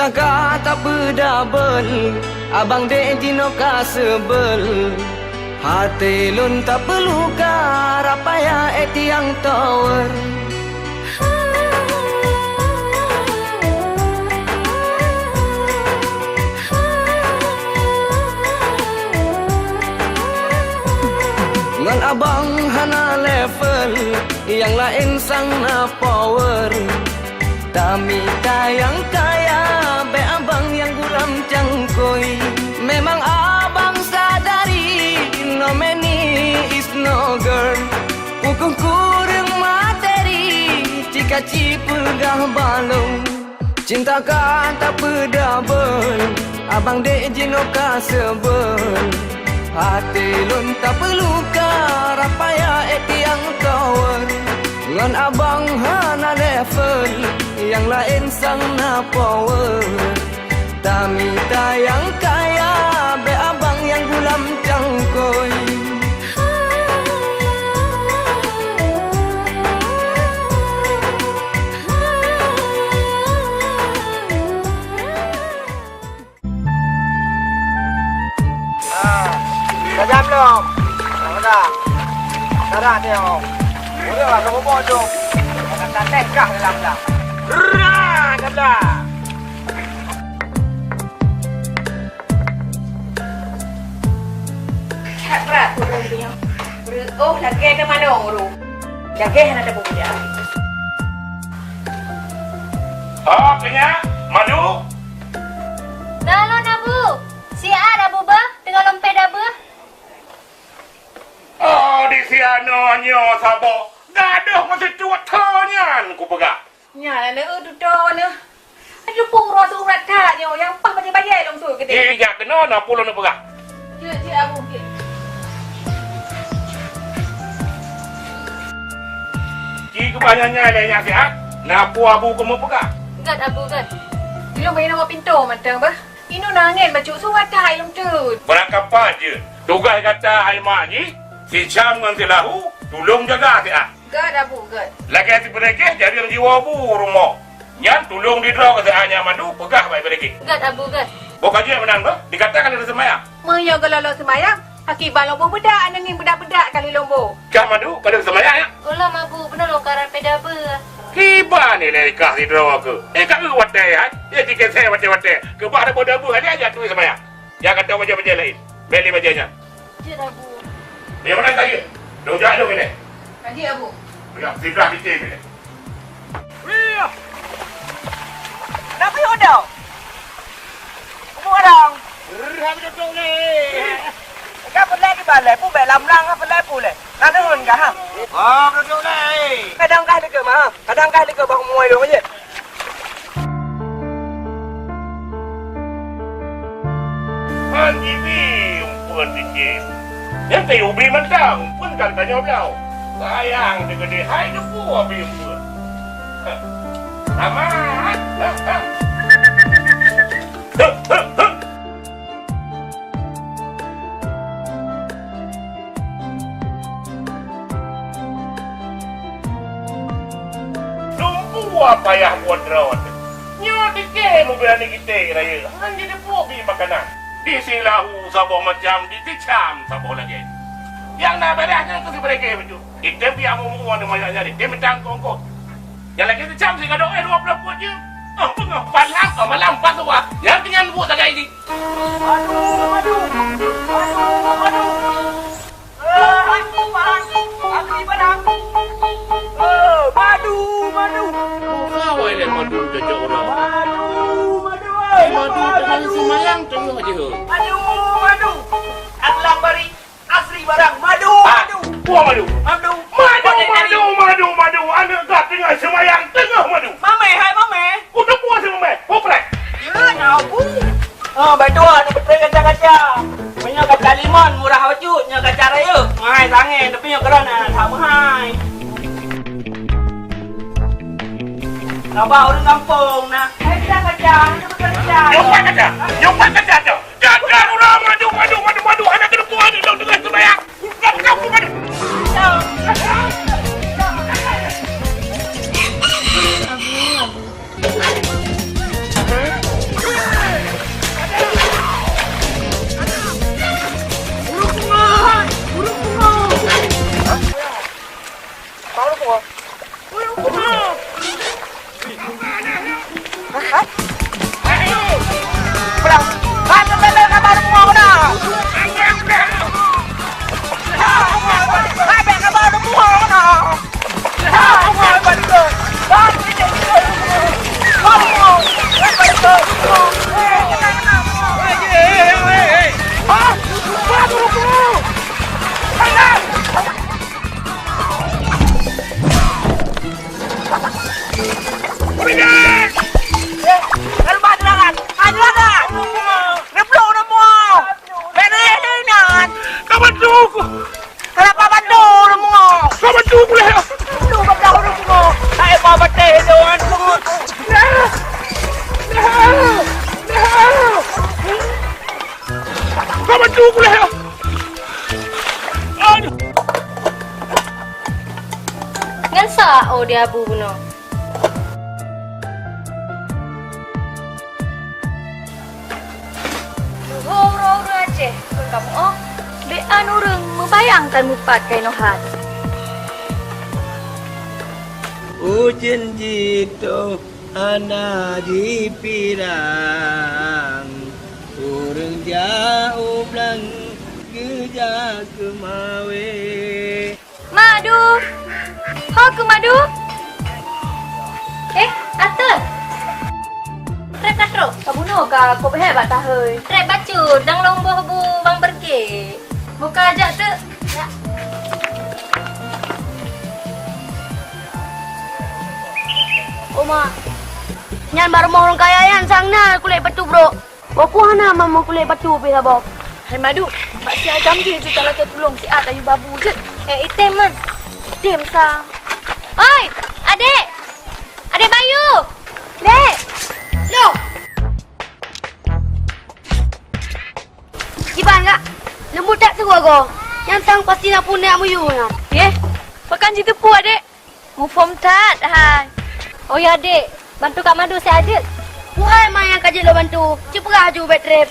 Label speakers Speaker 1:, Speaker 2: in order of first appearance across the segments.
Speaker 1: Cinta ka tak berdabel, abang dek jino ka sebel. Hati lun tak perlu ka rapaya tiang tower. Ngan abang hana level, yang lain sang na power. Kami kayang kaya, be abang yang gulam cangkoi. Memang abang sadari, no money is no girl. Hukum kurang materi, jika cipul gah balong. Cinta ka tak berdabel, abang dek jino ka sebel. Hati lun tak perlu ka rapaya tiang tower. Ngan abang hana level, yang lain sang na power. Kami tayang kaya, be abang yang gulam cangkoi.
Speaker 2: Dah jam belum? Dah. Dah tengok. Udahlah kamu bodoh. Kata tekah dalam dah. Jam dah.
Speaker 3: Hak berat turun dia. Oh, lagi ke mana orang tu? Lagi yang ada buku dia.
Speaker 4: Oh, kena madu.
Speaker 5: Nalon abu. Si ada abu ba dengan lompet abu.
Speaker 4: Oh, di siano nyo sabo. Gaduh masih cuat tanya ku pegak.
Speaker 3: Nya le tu ne. Ada pura surat tak nyo yang pas macam bayar long tu kete.
Speaker 4: Ya kena na pulau na pegak.
Speaker 3: Je abu ke.
Speaker 4: Ki kebanyakannya lenya sihat. Na pu abu ku mau pegak.
Speaker 5: Gad abu gad.
Speaker 3: Dia bagi nama pintu matang bah. Inu nangin baca surat tak long tu.
Speaker 4: Berangkapa je. Tugas kata ai mak ni, si Cham dengan si Lahu, tolong jaga sihat.
Speaker 3: Gad abu gad.
Speaker 4: Lagi hati mereka jadi orang jiwa bu rumah. Nyan tolong didraw ke seanya madu pegah baik mereka.
Speaker 5: Gad abu gad.
Speaker 4: Bukan je menang tu, dikatakan ada semayang.
Speaker 3: Maya galalo semayang. Akibat lombo bedak nangin bedak-bedak kali lombo.
Speaker 4: Kah madu pada semayang ya?
Speaker 5: Ulam abu benar lo karan peda abu.
Speaker 4: Kiba ni le kasih draw aku. Kat lu wate ha. Ya jika saya wate-wate. Ke bah ada bodoh bu ada aja tu semayang. Jangan tahu baca-baca lain. Beli bacanya.
Speaker 5: Je abu.
Speaker 4: Dia mana tadi? Dong jalan dong ni.
Speaker 3: Tadi abu.
Speaker 4: Ya, sidah di sini.
Speaker 2: Wih. Nak pergi hodau? Kamu orang?
Speaker 4: Ramai dong ni.
Speaker 2: Kau pelai di balai, pu belam lang, kau pelai pu le. Nak dengar enggak ha?
Speaker 4: Oh, dong ni.
Speaker 2: Kadang kah leka mah? Kadang kah leka bahu muai dong aje.
Speaker 4: Anji bi, umpuan dikit. Yang tahu ubi mentang, pun kan tanya beliau. Sayang dia gede, hai dia buah bi umpuan. Selamat. Lumpu apa ya buat rawat? Nyo dikit lu berani kita raya. Anji dia buah bi makanan. Di silahu sabah macam di Cham sabah lagi. Yang nak berahnya ke si mereka begitu. Kita biar ngomong banyak jadi. Dia mentang kongkot. Yang lagi di Cham sih kadang 20 buat je. Oh, pengah palang, malam 4 tua. Yang tinggal buat tak ini.
Speaker 2: Madu. Aku parang. Aku ibadah. Madu.
Speaker 4: Kau ini madu jejak orang.
Speaker 2: Madu.
Speaker 4: Madu dengan semayang tengok je.
Speaker 2: Madu. Aklang bari asli barang. Madu.
Speaker 4: Buah madu.
Speaker 2: Madu.
Speaker 4: Anak kau tengah semayang tengah madu.
Speaker 2: Mame, hai mame.
Speaker 4: Udah puas sama meh. Hoprak.
Speaker 2: Ya, nyabu. Baik tu, ni betul kaca-kaca. Punya kaca limon, murah wajud. Nya kaca raya. Mahal sangat. Tapi yang kerana tak mahal. Abah orang kampung nak. Kaca kaca, ni betul kaca.
Speaker 4: Jumpa kaca tu. Jaga orang madu. Anak kena puas ni dong dengan semayang. Kau madu. Aduh, boleh. Aduh.
Speaker 5: Ngan sa o dia abu no. Ro aja. Kamu oh. Be anu reung membayangkan mupat kai nohan.
Speaker 1: Ujen jito ana di pirang urang jauh lang geja kemawe.
Speaker 5: Madu. Ho ke madu? Ate. Trek katro. Kamu no ka ko hebat ta heuy. Trek bacut dang lombo bu bang berke. Buka aja tu. Ya.
Speaker 6: Oma, nyan baru mau orang kaya yan sang na kulay batu bro. Waku hana mama kulay batu pila bo.
Speaker 3: Hai Madu, Mak si Adam je tu kalau tolong si A kayu babu je.
Speaker 5: Item man.
Speaker 3: Dem sang.
Speaker 5: Oi, adik. Adik Bayu. Dek.
Speaker 6: Lo. Iban kak, lembut tak tu go. Yang sang pasti nak punya muyu na.
Speaker 3: Ye, pakan jitu pu adik. Mu form tat hai.
Speaker 5: Oh ya adik, bantu Kak Madu saya adik.
Speaker 6: Wahai mak yang kaji lo bantu. Cepat haju bed trip.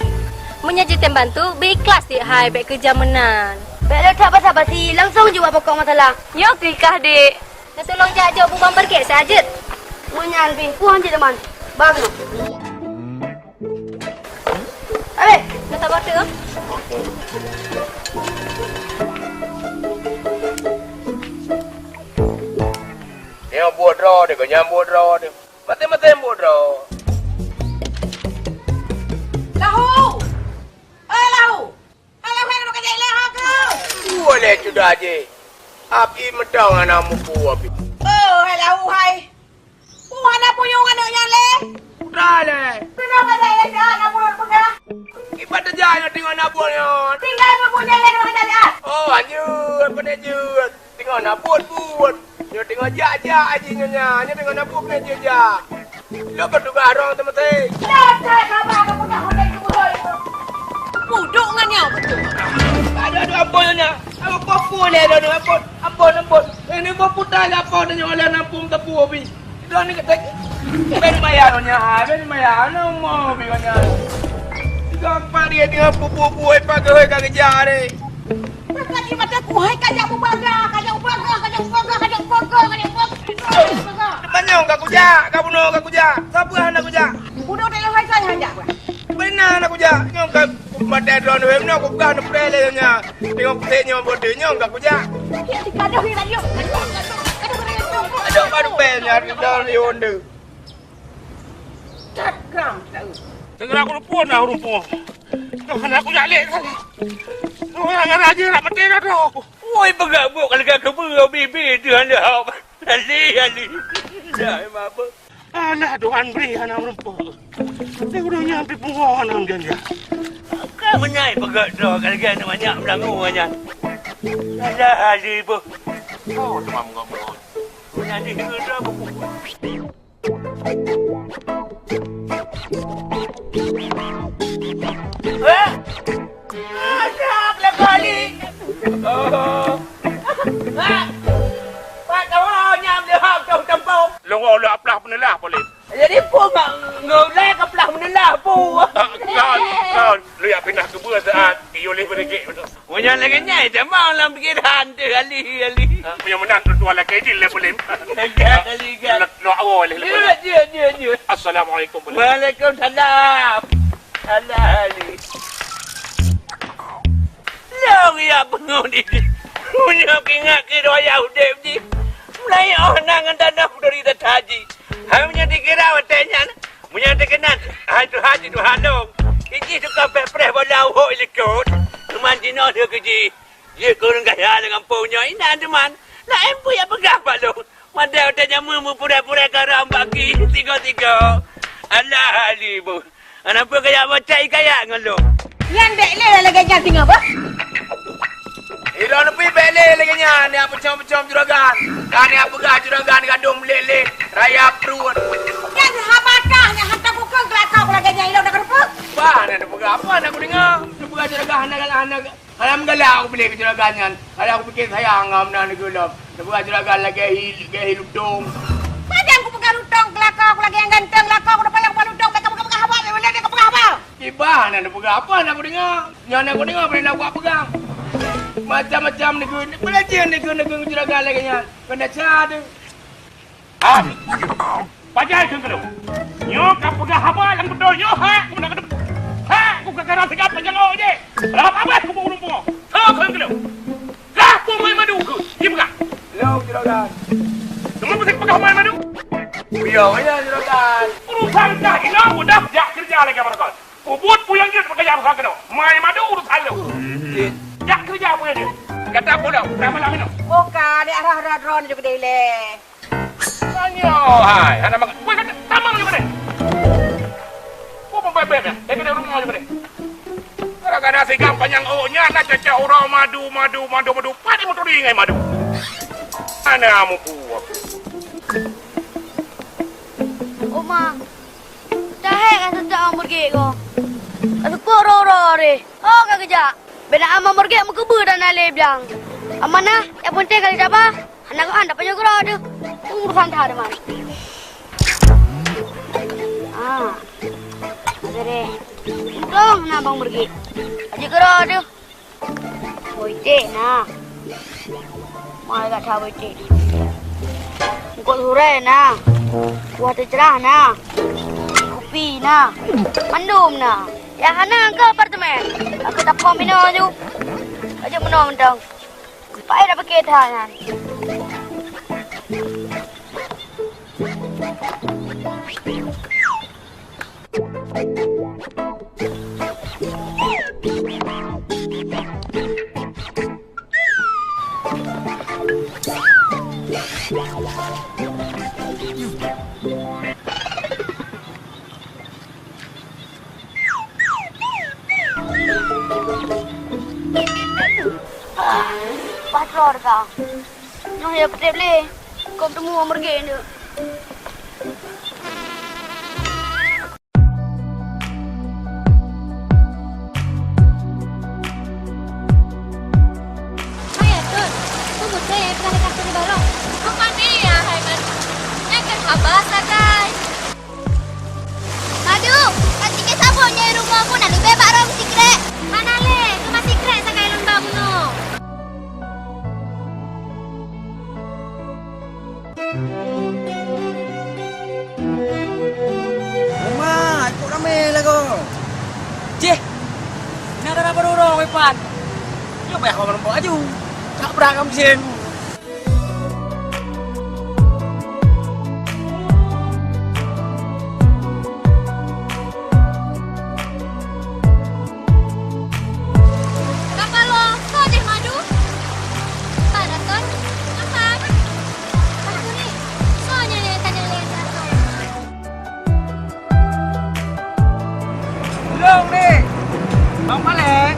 Speaker 5: Punya jitem bantu, berikhlas dik hai baik kerja menan.
Speaker 6: Bed lo tak pasal pasti langsung jua pokok masalah.
Speaker 3: Yo kikah dek.
Speaker 5: Nak tolong jaga bubang berkek saya adik.
Speaker 6: Munyan pi, puan je teman. Bagus. Abe,
Speaker 5: Nak tak batu?
Speaker 2: Dia buat draw dia, nyambut draw dia. Mati-mati buat draw.
Speaker 3: Lahu. Lahu. Lahu nak kerja lahu ke?
Speaker 2: Boleh sudah je. Api medang anak muku api.
Speaker 3: Oh, lahu hai. Puan apa yang ada yang le?
Speaker 2: Dah le.
Speaker 3: Kenapa saya dah nak buat pegang?
Speaker 2: Ibat aja yang tengok nak buat ni.
Speaker 3: Tinggal mempunyai le nak kerja.
Speaker 2: Oh, anjur, apa ni anjur? Tengok nak buat. Dia tengok jak aja nyonya. Dia tengok nak buat ni je. Lo bertukar orang teman-teman.
Speaker 3: Dah saya khabar kamu tak boleh buat. Buduk ngannya betul.
Speaker 2: Ada apa nyonya? Apa pun ni ada apa. Ini buat putar apa dan yang oleh nampung tepu api. Dah ni kata. Ben maya nyonya. Ben maya no mau bi nyonya. Tiga pagi dia pupu apa kerja ni.
Speaker 3: Kaki mata kuhai kajak ubaga.
Speaker 2: Banyak kau kuja, kau bunuh kau kuja. Siapa hendak kuja?
Speaker 3: Buduk dalam hai saya hanya.
Speaker 2: Benar nak kuja. Nyong kau mata drone web nak kau bukan prele nyonya. Tengok petenya bodoh nyong kau kuja.
Speaker 3: Kadah ni lagi.
Speaker 2: Ada baru pennya dah yonde.
Speaker 3: Takram.
Speaker 4: Segera aku lupa dah rumput. Kan aku jalik saja. Orang aja nak mati dah aku.
Speaker 2: Woi bergabung kalau kau bergabung bibi tu anda. Ali. Dah apa?
Speaker 4: Anak Tuhan beri anak rumput. Saya udah nyampe punguan orang dia.
Speaker 2: Kau menyai pegat dah kalau kau nak banyak belangu banyak. Ada Ali bu.
Speaker 4: Oh, demam ngomong.
Speaker 2: Nanti kita buku. Ada kali. Oh. Pak kau nyam dia hak tu tempau.
Speaker 4: Longo lah aplah penelah boleh.
Speaker 2: Jadi pun mak ngoleh keplah menelah pu.
Speaker 4: Kau lu yang pindah ke buah saat iyo leh berikik.
Speaker 2: Punya lagi nyai demang dalam pikiran tu Ali.
Speaker 4: Punya menang tua lagi di le boleh.
Speaker 2: Ali.
Speaker 4: Lo awal leh.
Speaker 2: Dia.
Speaker 4: Assalamualaikum boleh.
Speaker 2: Waalaikumsalam. Ali. Long ya pengudi. Punya kingat kira ya udep di. Mulai orang tanah dari haji. Hanya dikira watenya. Punya dikenan. Itu haji tu handong. Iki suka pepres bola ho ikut. Teman Cina dia kerja. Dia kurang gaya dengan punya. Ini teman. Nak empu ya pegang pak lu. Mandai watenya mu pura-pura karam bagi. Tiga. Allah Ali bu. Anak pun kaya macam kaya dengan lu.
Speaker 3: Yang dek le lagi yang tinggal apa?
Speaker 2: Ira nepi bele lagi nya ni apa macam juragan. Kan apa gah juragan gadung lele raya perut.
Speaker 3: Yang habakah yang hantar buku kelakau lagi yang hilang dah kerupuk.
Speaker 2: Iba, ada berapa nak aku dengar? Nak berapa juragan anak-anak. Alam galak aku beli kejuragannya. Kalau aku fikir sayang ngam nak gelap. Nak berapa juragan lagi hidup dong.
Speaker 3: Macam aku pegang lutong kelakar aku lagi yang ganteng kelakar aku depan aku lutong mereka pegang apa? Mana dia pegang apa?
Speaker 2: Iba, ada berapa nak aku dengar? Yang nak aku dengar boleh nak aku pegang. Macam-macam negeri. Belajar negeri juragan lagi nya. Kena cadu.
Speaker 4: Pajai kan kau. Nyo kau pegang apa yang betul nyo ha? Kau nak kena. Ha, aku kena tegak panjang oh je. Apa aku mau lumpur. Ha kan kau. Lah, aku main madu ke? Dia pegang.
Speaker 2: Hello juragan.
Speaker 4: Kamu mesti pegang main madu.
Speaker 2: Biar aja juragan.
Speaker 4: Urusan dah hilang udah jak kerja lagi apa kau. Buat puyang dia pakai yang kau. Main madu urusan lu. Jak kerja puyang dia. Kata aku dah, tak malam minum.
Speaker 3: Bukan dia arah-arah drone juga dele.
Speaker 4: Tanya, hai, anak makan. Kau kata tamang juga deh. Kau pembebek ya? Kena rumah juga deh. Kadang-kadang si gampang yang ohnya nak cecah orang madu. Padi motor ingai madu. Mana kamu buat?
Speaker 6: Oma. Dah kan sejak amur ke ko. Aduh kororo re. Oh kak kerja. Bena ama amur ke muka dan ale bilang. Amana, ya penting kali apa? Anak anda punya guru ada. Urusan tak ada mana. Ada deh. Dong, na bang pergi. Aja guru ada. Boite na. Malah tak tahu boite. Kau sore na. Buat cerah na. Kopi na. Mandum na. Ya hana ke apartemen. Aku tak mau minum aja. Aja minum dong. Pai dah pakai tangan. Patrol kau. Noh ya betul le. Kau temu amur ke ni.
Speaker 5: Hai Tun, tunggu saya kali kasih di balong. Apa ni ya, hai man? Yang kan habas guys. Aduh, nanti ke sabunnya rumah aku nak lebih barang secret. Mana le? Cuma secret sakai lembah buno.
Speaker 1: Uma, ikut ramai lah kau. Cih, nak ada apa orang wepan? Yo bayar orang bawa aju. Tak berangkat mesin.
Speaker 5: Kenapa lo? Kau deh madu? Pada Tun, apa? Aku ni, soalnya dia tanya lihat.
Speaker 1: Belum ni. Bang Malek.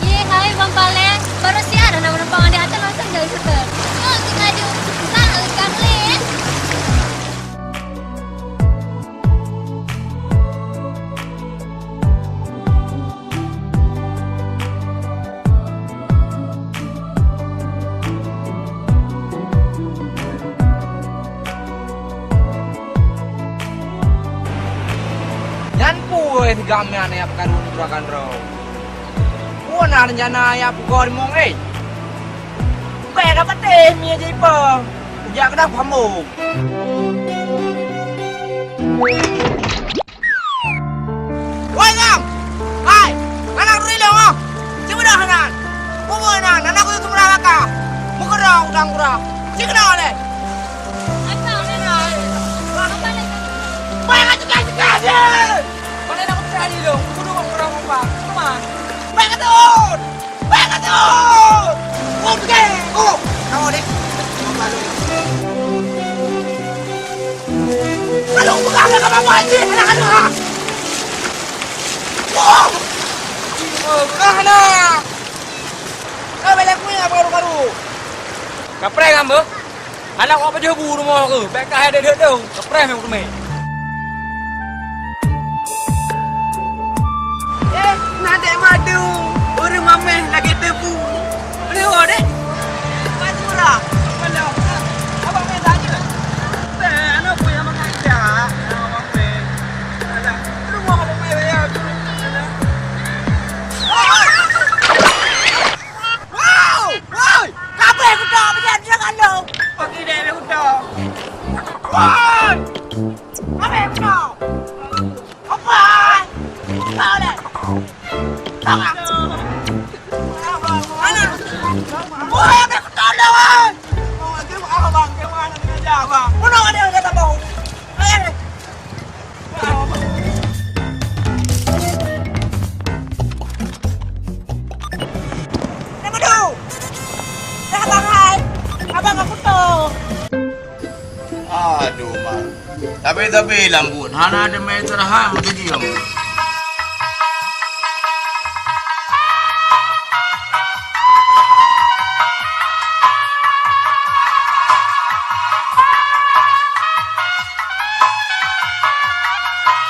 Speaker 5: Ye, hai Bang Pale. Baru siar nak menumpang di atas langsung dari situ. Oh, kita ada sana ikan leh.
Speaker 1: Yan po eh kami anay ap karun juragan raw. Una rencana ya kau mong eh. Kaya dapat teh mi aja ipa. Ya kena pamuk. Woi ngam. Hai, anak rilo ngam. Coba dah hanan. Kubu hanan, anak aku tu murah maka. Muka dah udang murah. Cik dah le.
Speaker 5: Apa ni lah? Bang Pale.
Speaker 1: Baik aja. Mana nak berani lo? Kudu orang apa? Cuma. Baik ketun. Okey. Oh, kau dek. Kalau bukan apa apa aja, anak-anak. Wow. Kahana. Kau bela punya baru-baru. Kapre gambo. Anak apa dia buru rumah ke? Baik kah ada dia tu. Kepres memang kami. Nanti madu. Orang mame lagi tepu. Boleh awak dek? Maju murah. Kalau abang main tanya. Anak punya makan dah. Abang main. Alah, rumah abang main ya. Wow! Wow! Kape aku dah berjalan dengan lo. Pagi deh aku dah. Wow! Kape aku dah. Apa? Tahu deh. Tahu. Mana? Wah, aku tahu dah. Mau aku apa bang? Kemana dengan dia bang? Mana ada yang kata bang?
Speaker 2: Aduh, Mak. Tapi lambut. Hana ada main terahan macam diam.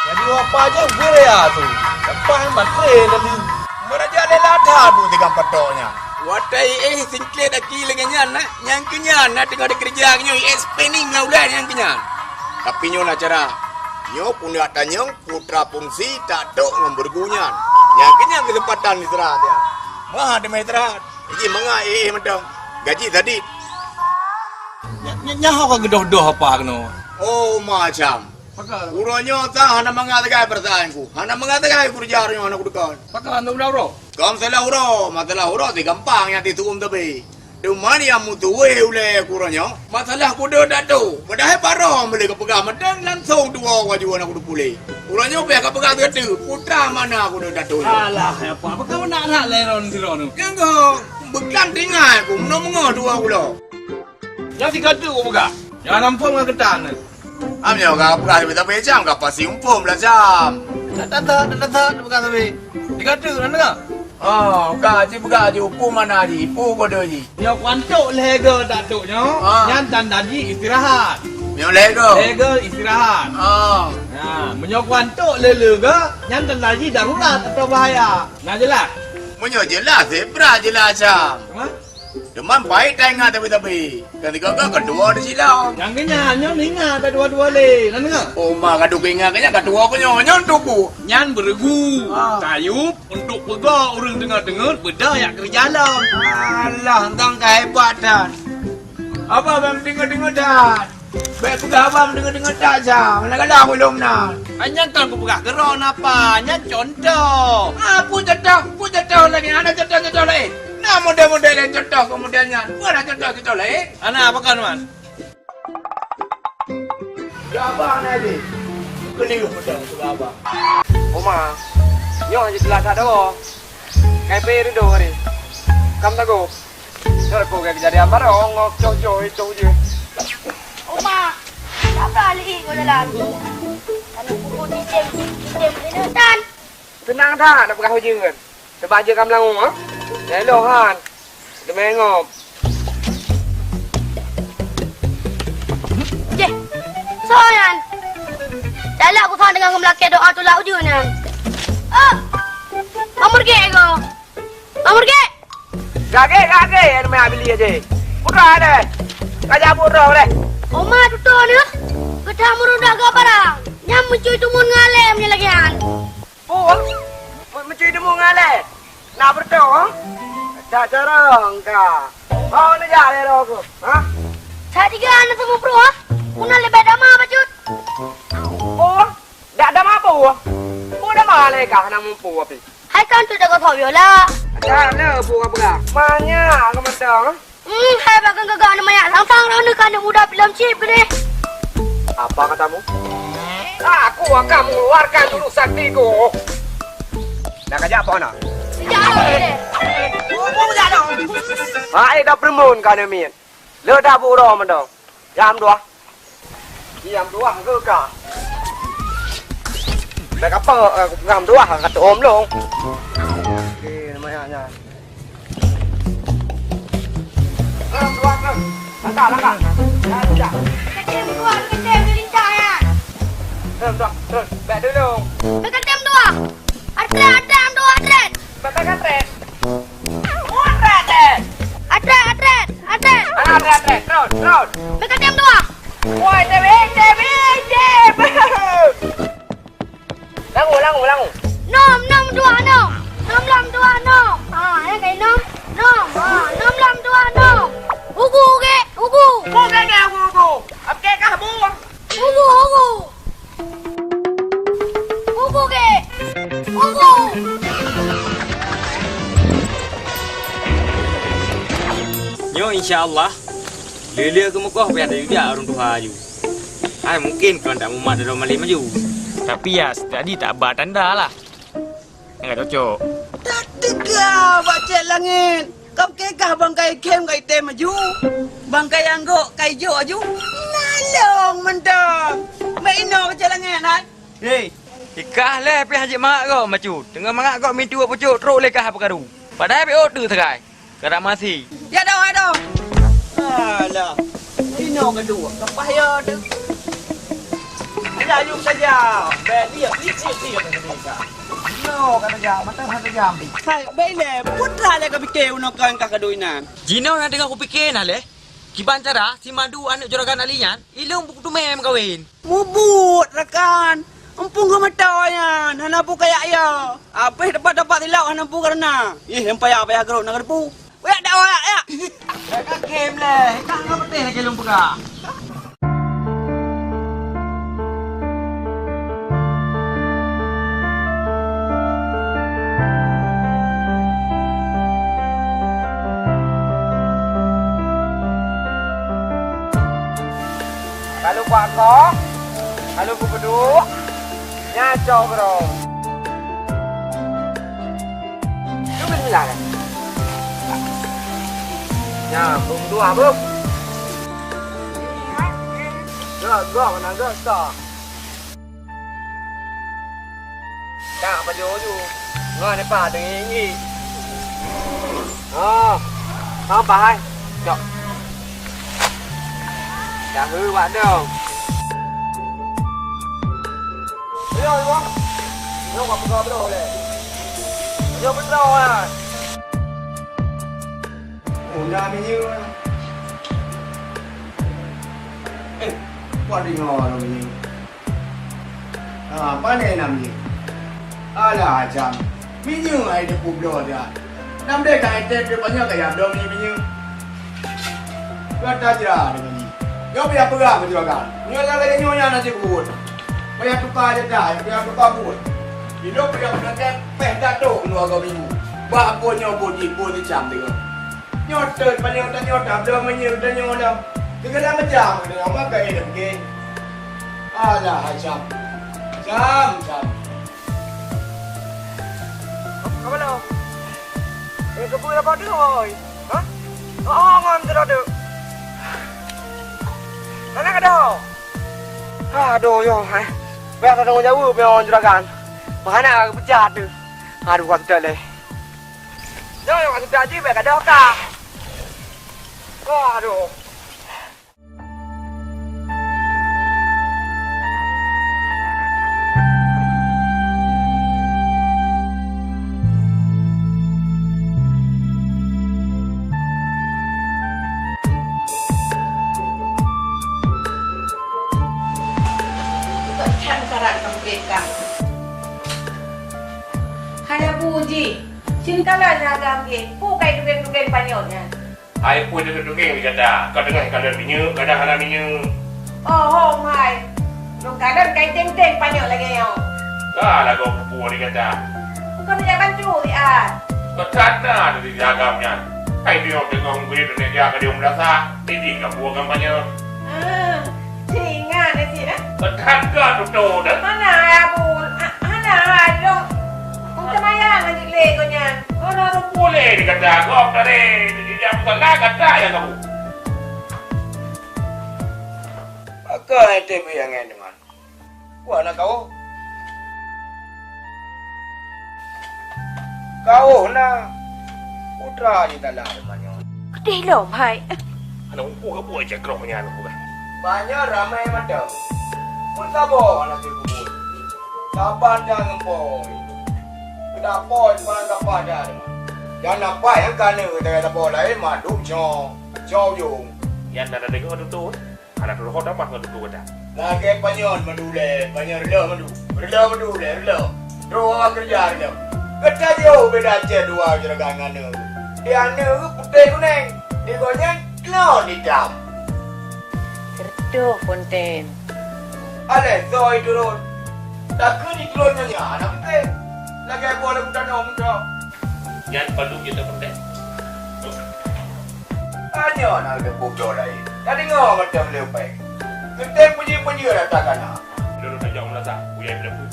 Speaker 1: Jadi apa aja gue ya tu. Depan baterai tadi.
Speaker 2: Meraja lela dah tu tiga petoknya.
Speaker 1: Watai singklet aki lengannya nak yang kenyan nak tengok kerja nyo spending laulan yang kenyan.
Speaker 2: Tapi nyo nak cara. Nyo punya tanyong putra fungsi tak dok membergunyan. Yang kena kesempatan istirahat ya. Mah ada main istirahat. Jadi mengah mentang. Gaji tadi.
Speaker 1: Nyaho ka gedoh-doh apa keno.
Speaker 2: Oh macam.
Speaker 1: Pakal.
Speaker 2: Uronyo tak hana mengatakan persaanku. Hana mengatakan kurjarnya anak kudukan.
Speaker 1: Pakal anu bro.
Speaker 2: Kamu salah huruf, masalah huruf di gampang yang dituum tapi. Cuma yang mutuwe oleh kuronyo, masalah kuda dah tu. Padahal parah boleh kepegang medang langsung dua wajib anak kudu pulih. Kuronyo pihak kepegang tu, putra mana kuda dah tu.
Speaker 1: Alah, apa kau nak leron siron.
Speaker 2: Yang kau bukan tinggal aku, menengah dua kulo.
Speaker 1: Yang si kadu kau buka. Yang nampung dengan ketan.
Speaker 2: Amnya kau pegang tapi jam kau pasti umpum lah jam.
Speaker 1: Tak buka tapi. Si kadu nak dengar?
Speaker 2: Oh, gaji bergaji upu mana ji? Upu kodo ji.
Speaker 1: Nyok wantuk lega tak tuk nyo. Yang dan tadi istirahat.
Speaker 2: Yang lego.
Speaker 1: Lega istirahat.
Speaker 2: Oh.
Speaker 1: Nah, menyok wantuk lega, yang dan tadi darurat atau bahaya. Nah jelas.
Speaker 2: Menyo jelas zebra jelas jam.
Speaker 1: Ha?
Speaker 2: Deman baik tengah tapi. Kan tiga kedua di silau.
Speaker 1: Yang kenyanya ningat ada dua-dua le. Nak dengar?
Speaker 2: Oh, mak kadu kengah kenya kedua punya nyontuku.
Speaker 1: Nyan beregu, tayup untuk pegang orang dengar-dengar berdayak kerja alam.
Speaker 2: Alah, entang kehebatan. Apa bang dengar-dengar dah? Baik pegang abang dengar-dengar dah jam. Mana kalah belum nak?
Speaker 1: Hanya kan aku pegang geron apa? Hanya contoh.
Speaker 2: Pun jatuh lagi. Ada jatuh lagi. Nah, model-model yang jatuh kemudiannya. Mana jatuh lagi?
Speaker 1: Anak apa kan mas?
Speaker 2: Abang lagi. Keliru model pegang abang.
Speaker 1: Oma, nyo aja jelas ada oh. Kayak peri do hari. Kam tago. Cara ko kayak kejadian baru ngok coy je.
Speaker 6: Oma, siapa lagi kau dalam? Kalau pukul cicem ini tan.
Speaker 1: Tenang dah, nak pegang hujung kan. Sebab je kam langu ah. Jadi lohan. Demi ngop.
Speaker 6: Je, soyan. Dah aku faham dengan melaki doa tu lah ujung ni. Amur ke ego? Amur ke?
Speaker 1: Gage, yang main beli aja. Pura ada. Kaja pura boleh.
Speaker 6: Oma tutu ni. Kita murudah ke barang. Nyam mencuy tu mun ngalem ni lagi an.
Speaker 1: Oh, mencuri demu ngale. Nak berdoa? Tak jarang ka. Mau ni jale aku. Ha?
Speaker 6: Saya tiga anak semua pro ah. Una lebih dama bacut.
Speaker 1: Oh, dah ada apa oh? Dah mana kah nak mumpu api?
Speaker 6: Hai kan tu dah kau tahu viola.
Speaker 1: Dah le buka buka. Mana kamu tahu?
Speaker 6: Hai bagang gagak nama ya. Sang rana kan muda film chip ni.
Speaker 1: Apa katamu? Aku akan mengeluarkan dulu saktiku. Nak kerja apa nak? Hai dah permun kan min. Le dah buro mendong. Jam 2. Jam 2 ke ka? Dah apa jam 2 kata om long. Okey namanya. Jam 2 ke? Langkah. Dah.
Speaker 6: Ketem dua, ketem dia lincah ya.
Speaker 1: Turun. Back dulu.
Speaker 6: Ketem dua. Atret dua, atret.
Speaker 1: Back tret. Tret deh.
Speaker 6: Atret.
Speaker 1: Tret. Terus.
Speaker 6: Ketem dua.
Speaker 1: Woi, Jeb. Langu.
Speaker 6: Nom dua, nom. Nom lam dua, nom. Yang kayak nom. Nom lam dua, nom. Ugu.
Speaker 1: Ugu. Apa kah bu?
Speaker 6: Ugu. Ugu ke. Ugu.
Speaker 1: Nyo insyaAllah Lele ke muka biar ada juga orang tua you. Mungkin kalau tak mumat dalam malih maju. Tapi ya tadi tak abad tanda lah. Enggak cocok.
Speaker 7: Tak tegak baca langit. Kau kekah bangkai kem kai tem maju. Bangkai anggok kai jo aju. Nalong mentang. Maino baca langit hai. Hei,
Speaker 1: Ikah le pi haji mak kau maju. Tengah mangak kau mintu apa cuk teruk le kah apa karu. Padahal pi order segai. Kada masih.
Speaker 7: ya dah. Alah. Ino kedua. Kapah ya tu. Ada ayuk saja. Beli siap mereka. No kata jam, mata satu jam. Hai, bele, putra le ka fikir unokan ka kaduinan.
Speaker 1: Jino yang tengah aku fikir nah le. Kiban cara si Madu anak juragan alian, ilung buku tu mem kawin.
Speaker 7: Mubut rekan. Empung ke matanya. Hanapu kayak ya. Apa dapat tilau hanapu karena. Yang payah gerok nak depu. Wek dak ya.
Speaker 1: Kakak game le. Kak ngapa petih lagi ilung buka. Kalau kuat kok, kalau buku dulu, nyacau bro. Itu bismillah kan? Ya, bung dua bung. Gak, mana gak tak. Tak apa jauh. Ngon ni pak dengan ini. Oh, apa hai? Jom. Đã hư bạn đâu. Đi rồi không? Không gặp gặp đồ này. Vô bên đâu à?
Speaker 8: Ủa ra mình như ê, qua đi ngò rồi mình ba này làm gì là chăm mình như ai được cục đồ rồi năm đây cái tên được bao nhiêu cái giảm đồ mình như ta chưa được mình yo biar pegang juga kan nyonya lagi nyonya nanti buat biar tukar aja dah biar tukar buat hidup biar nak pehta tu keluar kau minggu bah pun nyobot ibu tu jam tu nyotot banyak tak nyotot dah menyeru dah nyotot tiga dah macam ni orang kaya dah begini alah jam
Speaker 1: Apa lo? Kebun apa tu oi? Hah? Oh, ngon tu dah. Anak ada. Aduh yo, hai. Biar tak tanggung jawab dengan juragan. Mana aku pecat tu. Aduh kuat tak leh. Yo yo aku pecat je biar ada kak. Aduh.
Speaker 3: Hanya puji. Cintalah ragam ke. Pukai dugeng-dugeng panyolnya.
Speaker 4: Ai pun duduk-duduk kata. Kau dengar kalau minyak, kadang-kadang minyak.
Speaker 3: Oh, hong hai. Nung kadang kai teng-teng panyol lagi yo.
Speaker 4: Kalah kau pupu ni kata.
Speaker 3: Bukan dia bantu di ah.
Speaker 4: Kau tanda dari jagamnya. Hai dia tengah ungkiri dunia jaga dia merasa tidak kamu akan banyak.
Speaker 3: Singa ni sih.
Speaker 4: Kau tanda tu dah.
Speaker 3: Mana ya bu? Mana dong? Kung tamayang ang lego niyan.
Speaker 4: Ano boleh dikata kau tadi dia bukan kata ya kamu.
Speaker 8: Apa itu yang ini man? Wah nak kau? Kau na putra di dalam rumahnya.
Speaker 3: Đi lộn hai.
Speaker 4: Anak umpu ke buat cekrohnya anak bukan.
Speaker 8: Banyak ramai macam. Pun sabar nanti kubur. Sabar jangan poi. Dah poi mana dapat dah. Jangan nampak yang kana kata poi lain maduk chow yung.
Speaker 4: Yang ada dengar tu. Anak tu hot dapat tu dah.
Speaker 8: Lagi panyon mandule, panyon rela mandule. Dua kerja rela. Kerja jauh beda je dua jeragan ngana. Dia ane putih kuning. Dia gonya kelon hitam.
Speaker 3: Kerduh Fonten.
Speaker 8: Ale zoi turun. Tak kini kelonnya nya anak penting. Lagi boleh bukan muda.
Speaker 4: Yang perlu kita penting.
Speaker 8: Hanya nak ada bodoh lain. Jadi ngau macam lepai. Kita punya ratakan nak.
Speaker 4: Dulu tak jauh lah tak. Buaya berlaku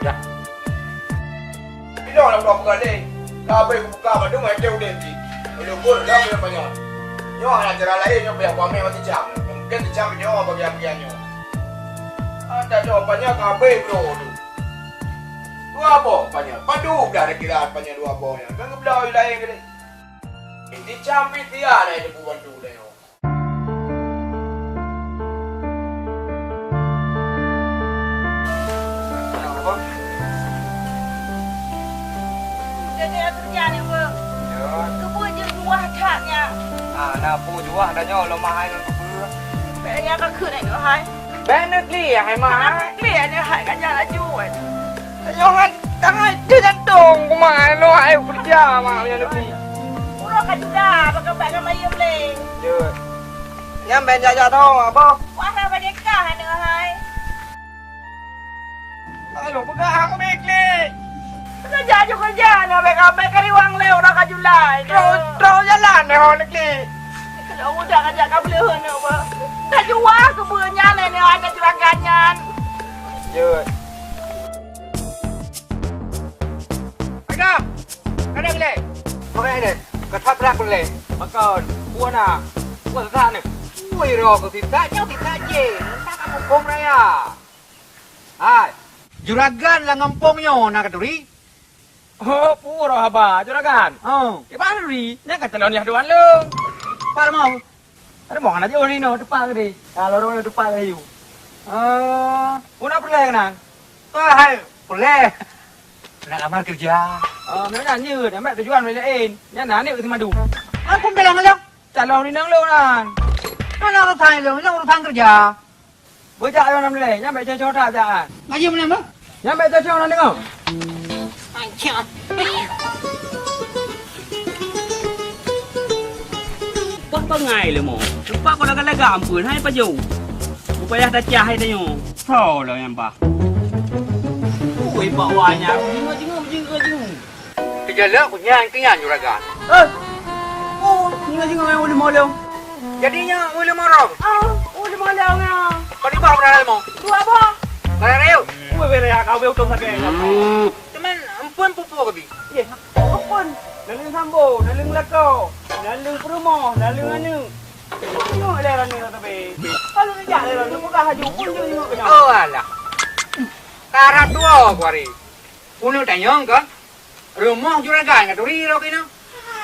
Speaker 4: ya.
Speaker 8: Bila nak berapa kali? Kabe buka madu macam udah di. Kalau pun dah punya banyak. Nyo ada cara lain nyo biar pamai mati jam. Mungkin jam nyo bagian nyo. Ada jawapannya kabe bro tu. Dua apa banyak. Padu dah ada kira banyak dua apa ya. Kan belau lain ke ni. Ini jam dia lah ini buat tu leh.
Speaker 3: Jadi kerja ni apa? Kebun je buah taknya.
Speaker 1: Nak pu juga ada nyo lemah ai nak pu.
Speaker 3: Bayar kan ke nak hai.
Speaker 1: Ben nak li hai ma.
Speaker 3: Clear ni hai kan jalan jual.
Speaker 1: Nyo kan tangan dia jantung ku mai lo ai kerja ma punya nak li.
Speaker 3: Pura kan juga pakai beg sama ia boleh.
Speaker 1: Je. Yang ben jaja tau apa?
Speaker 3: Wah nak bagi kah ni hai.
Speaker 1: Ayo pegang aku bekli.
Speaker 3: Kerja je kerja nak beg kari wang leo nak kajulai.
Speaker 1: Terus jalan ni ho nak li.
Speaker 3: Kalau udah kerja kau boleh hen apa? Tak jual kebunnya ni ada juragannya.
Speaker 1: Je. Pegang. Kada boleh. Okey deh. Ketap rak boleh. Makan. Puan ah. Puan tak ni. Ui ro ko tidak je. Tak kamu kom raya. Hai. Juragan lah ngampungnya nak kaduri. Oh, puro haba, juragan. Oh. Ke mana duri? Nya ka telon ya duan lu. Par mau. Ada mau aja ori no depan tadi. Kalau orang depan ayu. Una boleh kan? Hai, boleh. Nak lamar kerja. Mereka như để mẹ tujuan với lại nhá ná liệu thì mà đủ. Không thể làm được. Trả lòng đi nâng luôn à. Nó nào thay rồi, nó thang kerja. Bữa chạy cho năm này, nhá mẹ chơi cho thả dạ. Ngay gì mà làm đó? Nhá mẹ chơi cho nó được không?
Speaker 3: Anh chào.
Speaker 7: Apa ngai le mo? Lupa ko na kalaga ampun hai pa jo. Upaya ta cha hai ta yo. Ho lo yan ba. Ui ba wa nya. Jingo.
Speaker 1: Kerja lek punya yang juragan.
Speaker 7: Jingo yang uli mo lo.
Speaker 1: Jadinya uli morong.
Speaker 3: Udah mau leo nga.
Speaker 1: Kau di bawah berada mau.
Speaker 3: Dua apa?
Speaker 1: Kau reu.
Speaker 7: Ui be ya ka be utong sa ke.
Speaker 1: Teman ampun pupu kau bi.
Speaker 7: Ye, apun. Naling sambo, naling lako, naling promo, naling anu. Tengok le ran ni tapi. Kalau ni jadi ran mu ka haju pun je tengok ke.
Speaker 1: Oh alah. Karat dua kuari. Unu tanyong kan? Rumah juragan kat turi ro kino.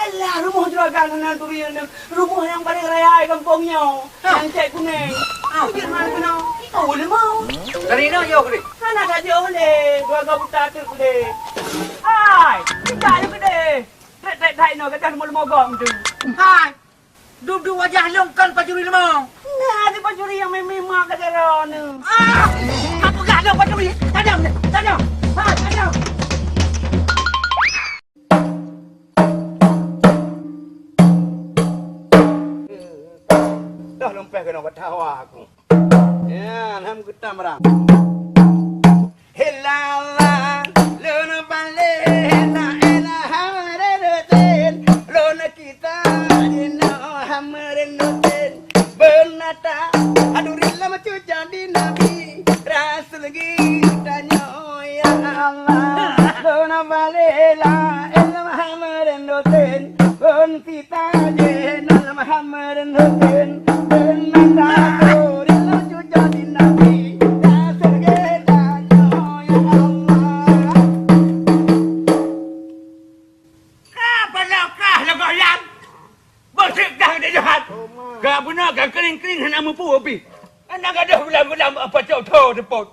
Speaker 7: Alah, rumah juragan nan turian rumah yang paling raya kampungnya. Yang cek kuning. Pergi mana kena? Oh, boleh mau.
Speaker 1: Dari no yo kri.
Speaker 7: Anak saja boleh. Dua kabuta tu boleh. Hai, kita je boleh. Thầy nói cái chân mau gom tu.
Speaker 1: Hai. Duduk wajah longkan pacuri lemau.
Speaker 7: Nah, di pacuri yang memang ke jalan ni.
Speaker 1: Apa gak ada pacuri? Tajam. Hai, tajam.
Speaker 7: Dah lompat kena ketawa aku. Ya, ham kita merang. Helala, luna bale, ela hamare roten, luna kita dino hamare roten. Bernata, aduh rila macu jadi nabi, rasul kita ya Allah. Luna bale, ela hamare roten, luna kita dino hamare roten. Bernata, aduh rila macu jadi nabi.
Speaker 2: lepot.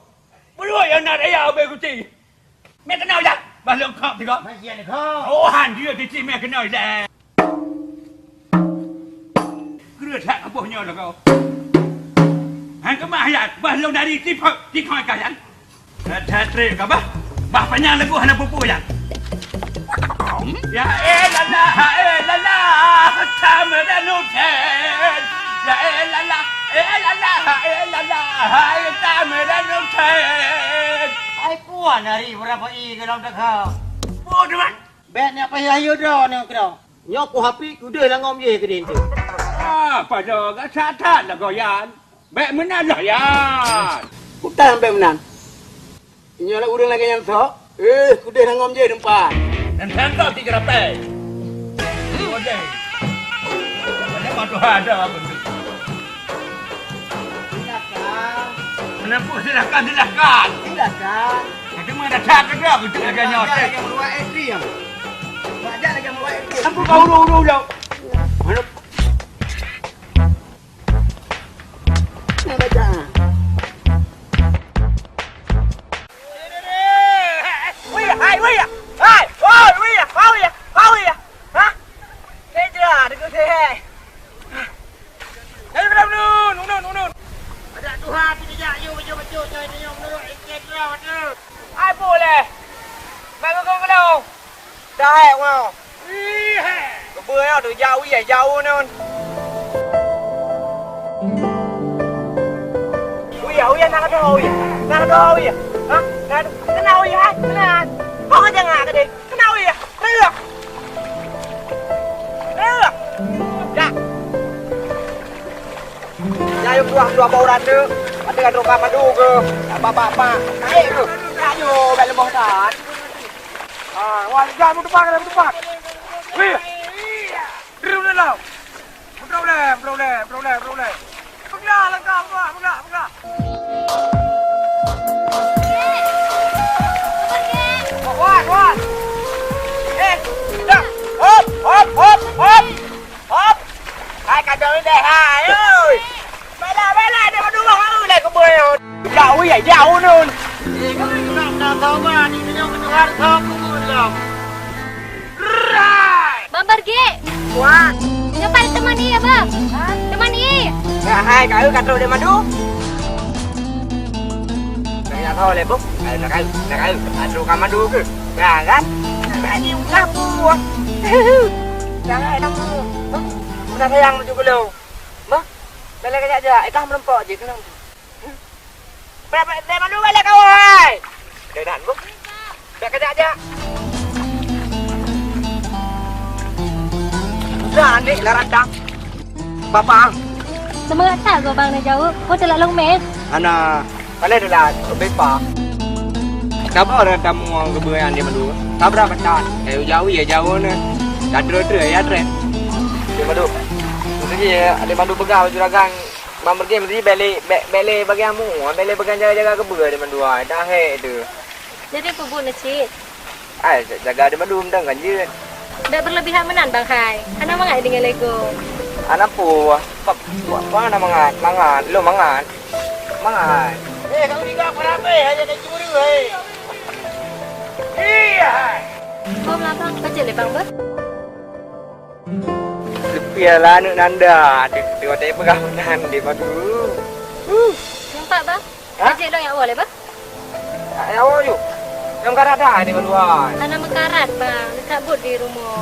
Speaker 2: Berdua yang nak ayah abang kucing. Mek kenal tak? Balong kau tengok.
Speaker 7: Masih ada kau.
Speaker 2: Oh, han dia kecil mek kenal tak? Kena tak apa-apa lah kau. Han kemah ayat. Balong dari tikoi kalian. Dah trip kau bah. Bah panjang lagu hana pupu ya. Ya lala, tamran utan. Ya lala, tamran utan.
Speaker 7: Ai puan hari berapa i kalau dah kau.
Speaker 2: Bodoh man.
Speaker 7: Bet nak payah ayo dah nak kau. Nyok ku hapi ku dah langom ye ke din tu.
Speaker 2: Pada kat satat lah kau yan. Baik menang lah yan.
Speaker 7: Ku tak sampai menang. Inyo lah urang lagi yang tok. Ku dah langom je tempat.
Speaker 2: Dan tangkap 3 rapai. Bodoh. Mana matu ada apa tu? Kenapa silakan?
Speaker 7: Silakan.
Speaker 2: Nanti mana tak ada betul lagi nyotek.
Speaker 7: Lagi meluat entry yang. Bajak lagi meluat entry.
Speaker 2: Apa kau uru jauh? Mana?
Speaker 7: Nak baca.
Speaker 1: Jauh nun. Uya nak ada uya. Nak ada uya. Hah? Kenal uya? Kenal. Kau kan jangan ke dek. Kenal uya. Rek. Ya. Ya yuk dua bauran tu. Ada kan rumah madu ke? Apa-apa. Naik ke? Ayo, balik lemah tak. Wah, jangan depan. Wih. Rưu lên nào. Rưu lên. Bước ra lên cao, bước ra. Ngoan. Ê, đâu. Hop. Hai cả đời đây hai ơi. Mày lại để mà đu bóng ơi này có bơi rồi. Dạo vậy dạo luôn.
Speaker 7: Thì có cái lòng nào tao mà đi với nhau cái thứ thơm cũng vui lòng.
Speaker 5: Bang pergi.
Speaker 1: Wah.
Speaker 5: Cepat temani ya, Bang. Temani.
Speaker 1: Cả hai cái cắt rồi để mà đu. Đây là thôi lên bút. Đây là cái. Anh đu cầm mà đu cứ. Gà gắt. Cái gì cũng lắp bùa. Jangan ai tahu. Udah sayang juga lo. Bah. Balik aja. Ikah melempok je kenang. Berapa dia mandu balik kau hai. Dedan buk. Dak kerja aja. Dah ni laradang. Bapak.
Speaker 5: Semangat tak kau bang nak jauh? Kau telah long mes.
Speaker 1: Ana, kalian adalah bepa. Kenapa orang kamu mau kebuayan dia mandu? Tak berapa tak. Jauh ya jauh ni. Dah terus ya terus. Dia mandu. Mesti ada mandu pegang juragan. Bang pergi mesti balik bagi kamu. Balik pegang jaga kebun dia mandu. Dah hek tu.
Speaker 5: Jadi kebun nasi.
Speaker 1: Jaga dia mandu mendang kan je.
Speaker 5: Dah berlebihan menan Bang Hai. Anak mangat dengan Lego.
Speaker 1: Anak pu, apa nama mangan, lo mangan.
Speaker 7: Kau ni kau berapa? Hanya nak curi hei.
Speaker 1: Iya.
Speaker 5: Kau melapang kerja le Bang Ber.
Speaker 1: Sepialah nak nanda, tengok tadi pegang menan di madu.
Speaker 5: Nampak Bang? Kerja dong yang awal le Bang.
Speaker 1: Awak yuk. Yang karat dah di maduan.
Speaker 5: Anak mekarat Bang, dekat bot di rumah.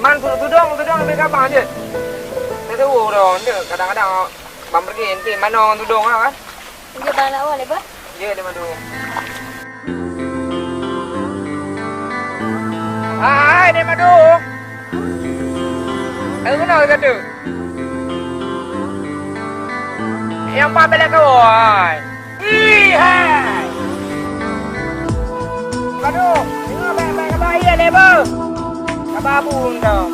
Speaker 1: Man tudong lebih kapan je? Saya tahu dong, kadang-kadang bang pergi nanti mana tudong kan?
Speaker 5: Kerja Bang awal le Bang.
Speaker 1: Ya di madu. Hai di madu. Kenal kata? Yang apa bela kau? Hai. Aduh, ini baik ya lebar. Kababun dah.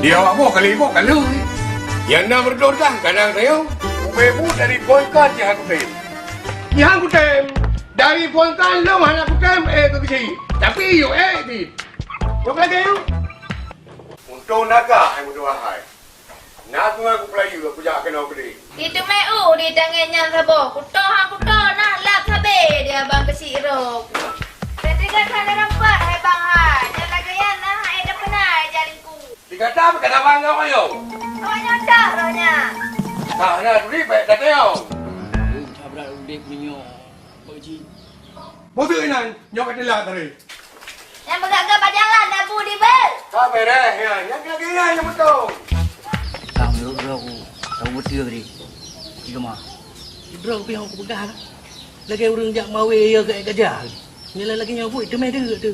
Speaker 4: Dia awak mau kali. Yang nak berdorang kadang saya. Ubebu dari boycott yang aku tem. Dari Pontan lu mana bukan ke sini. Tapi yuk di. Yuk lagi yuk. Untuk naga yang berdua hai. Nak aku pelaju aku jak kena beli.
Speaker 5: Itu meu di tangannya sabo. Kutoh nah lap sabe dia bang kesirok. Ketika kana rampat hai bang hai. Jalan gaya nah hai dah penai jalinku.
Speaker 4: Dikata apa kata bang kau yo?
Speaker 5: Awaknya dah rohnya.
Speaker 4: Nah, nak beli baik dah teo.
Speaker 7: Abrak udik punya. Baji.
Speaker 4: Bodoh ini nyok adalah tadi.
Speaker 5: Yang bergagap jalan dah bu di bel.
Speaker 4: Tak beres ya. Yang lagi yang betul.
Speaker 7: Kamu bro aku. Tahu betul tadi. Tiga mah. Bro pi aku pegang. Lagi urang jak mawe ya ke gajah. Nilai lagi nyawa itu mai dia tu.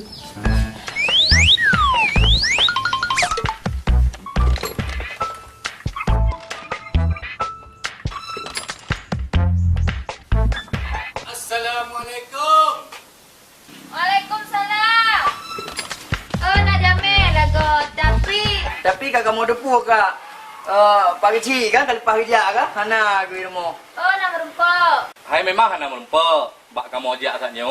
Speaker 7: Assalamualaikum.
Speaker 5: Waalaikumsalam. Oh nak jamin lagu tapi
Speaker 7: Kak mau depu kak. Pagi ci kan kali pagi jak kan. Hana gue mau.
Speaker 5: oh nak merumpok.
Speaker 2: Hai memang hana melumpa. Bak kamu ajak saknya.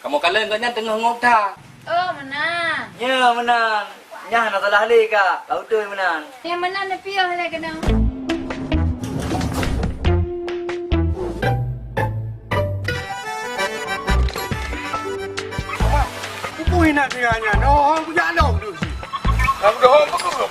Speaker 2: Kamu kalian katnya tengah ngota.
Speaker 5: Oh menang.
Speaker 7: Ya menang. Ya nak salah leh kak. Kau tu yang menang.
Speaker 5: Yang menang dah piah lah kena.
Speaker 4: Aku nak dengarnya. No, aku jalan dulu sih. Kamu dah apa kau?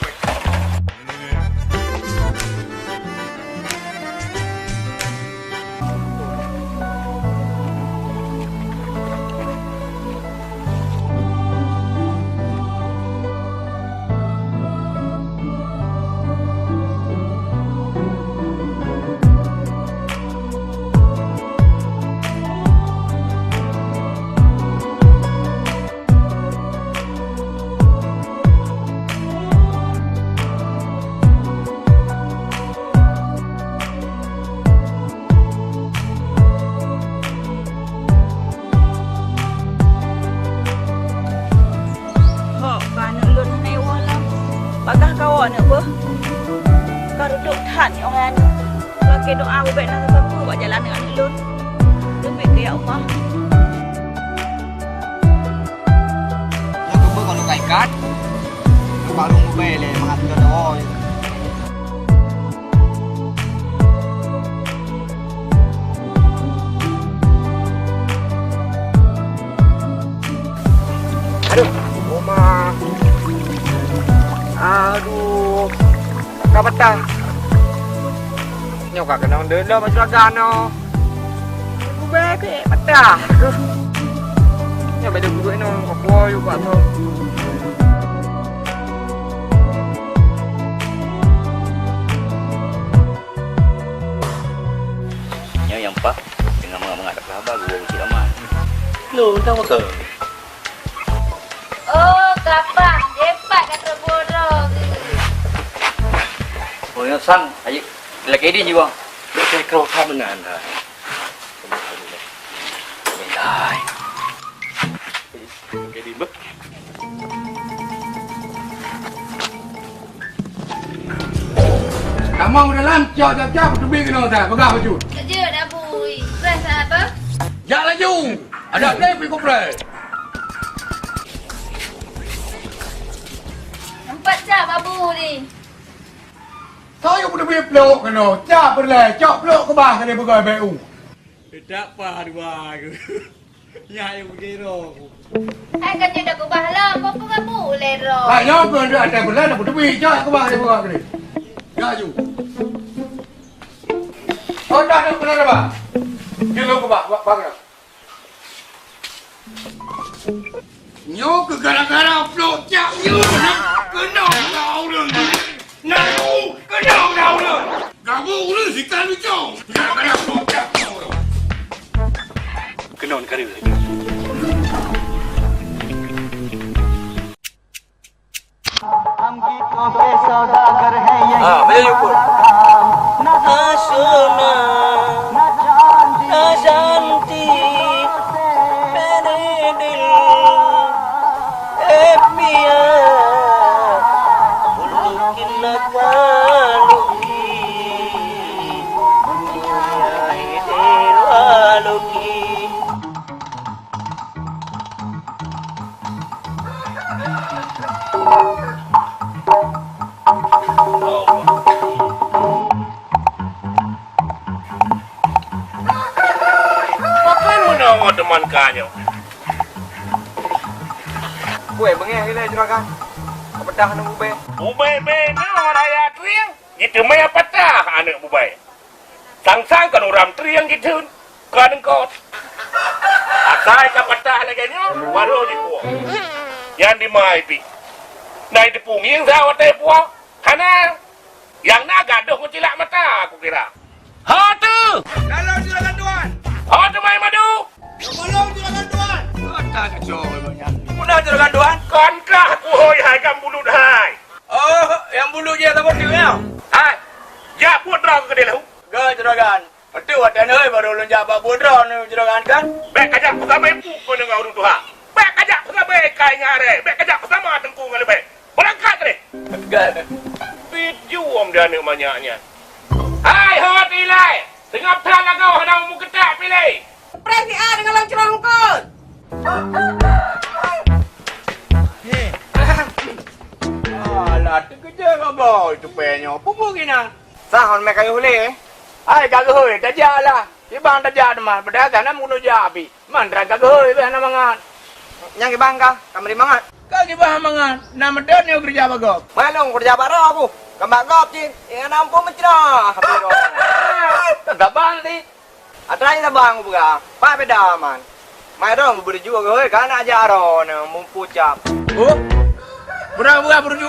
Speaker 3: Bagah kawan nak apa? Kau duduk tahan ni orang ni. Pakai doa baik nak apa buat jalan dengan lun. Demi ke ya Allah.
Speaker 1: Yang kedua kalau kaikat. Baru mobile mengatur doa. Aduh, Oma. Aduh, kau betah. Nyok kak kena dulu masyarakat no. Aku bebek betah. Nyok beda guru no, aku juga tu.
Speaker 2: Yang pak dengan mengadap kabar gua uci aman.
Speaker 7: Lu tahu ke?
Speaker 5: Oh kapang. Jepat kata bodoh.
Speaker 7: Oh yang sang, aje lagi dia jiwa.
Speaker 2: Saya kau tak benar dah.
Speaker 7: Hai.
Speaker 2: Okey di ber.
Speaker 4: Kamu udah lancar jap tu bagi kena tak? Pegang baju.
Speaker 5: Kerja dah bui. Rasa apa?
Speaker 4: Jak laju. Ada play pergi kau play.
Speaker 5: 4 jam abu ni.
Speaker 4: Kau yang udah beli peluk kena. Jak berlai. Cok peluk ke bah kena pegang BU.
Speaker 7: Tak apa dua aku. Ya yang berkira.
Speaker 5: Hai kerja dah kubah lah. Kau pun tak boleh roh.
Speaker 4: Ah, yang pun ada berlai dah berdui. Cok ke bah kena pegang kena. Laju. Oh dah benar apa? Kilo ke bah bang. Nyo ke gara-gara peluk jak nyo kena kau dah. Naku kena kau dah. Kamu ulah sikan lucong. Gara-gara peluk jak kau dah.
Speaker 2: Kena kari lagi.
Speaker 7: Ah, boleh ukur. Asuna, asanti, mere dil, piya.
Speaker 4: Pakai menawar teman kanyo.
Speaker 1: Gue bengeh ini juragan. Kepedah nunggu be.
Speaker 4: Bubai bena raya triang. Gitu maya patah anak bubai. Sang-sang kan orang triang gitu. Kan engkau. Asai ka patah lagi nyo. Baru di puang. Yang di maipi. Nah di punging sa wate puang. Hana. Yang naga doh kucilak mata aku kira. Hatu.
Speaker 1: Kalau juragan tuan.
Speaker 4: Hatu mai madu.
Speaker 1: Belum juragan tuan. Kata kacau banyak. Udah juragan tuan.
Speaker 4: Konkah aku hoi hai kam bulu hai.
Speaker 1: Oh, yang bulu je tak boleh ya.
Speaker 4: Hai. Ya buat rong ke dia lahu.
Speaker 1: Ke juragan. Betul ada nih baru lonjak bab bodron ni juragan kan.
Speaker 4: Bek kajak pertama ibu kau dengar urut tuha. Bek kajak pertama kai ngare. Bek kajak pertama tengku ngale bek. Berangkat deh.
Speaker 1: Kan.
Speaker 4: Biju om dia ni banyaknya. Hai hot ilai. Tengah tan lah kau hendak mu ketak pilih.
Speaker 3: Presi A dengan lang cerong kot.
Speaker 1: Alah, tu kerja kau bawa itu penyo. Apa kena? Sahon mereka yule. Ai kagak hoi, dah jalan. Di bang dah jalan mah, berdagang nak mulu jabi. Mandra kagak hoi be na mangan. Yang ke bangka, kamari mangan. Kagak bah mangan. Nama don yo kerja bagop. Malong kerja baro aku. Kambak gop cin. Yang nampu mencra. Tak bang di. Atrai na bang buka. Pa pedaman. Mai dong berju hoi kan aja ron mumpucap. Oh. Buka berju.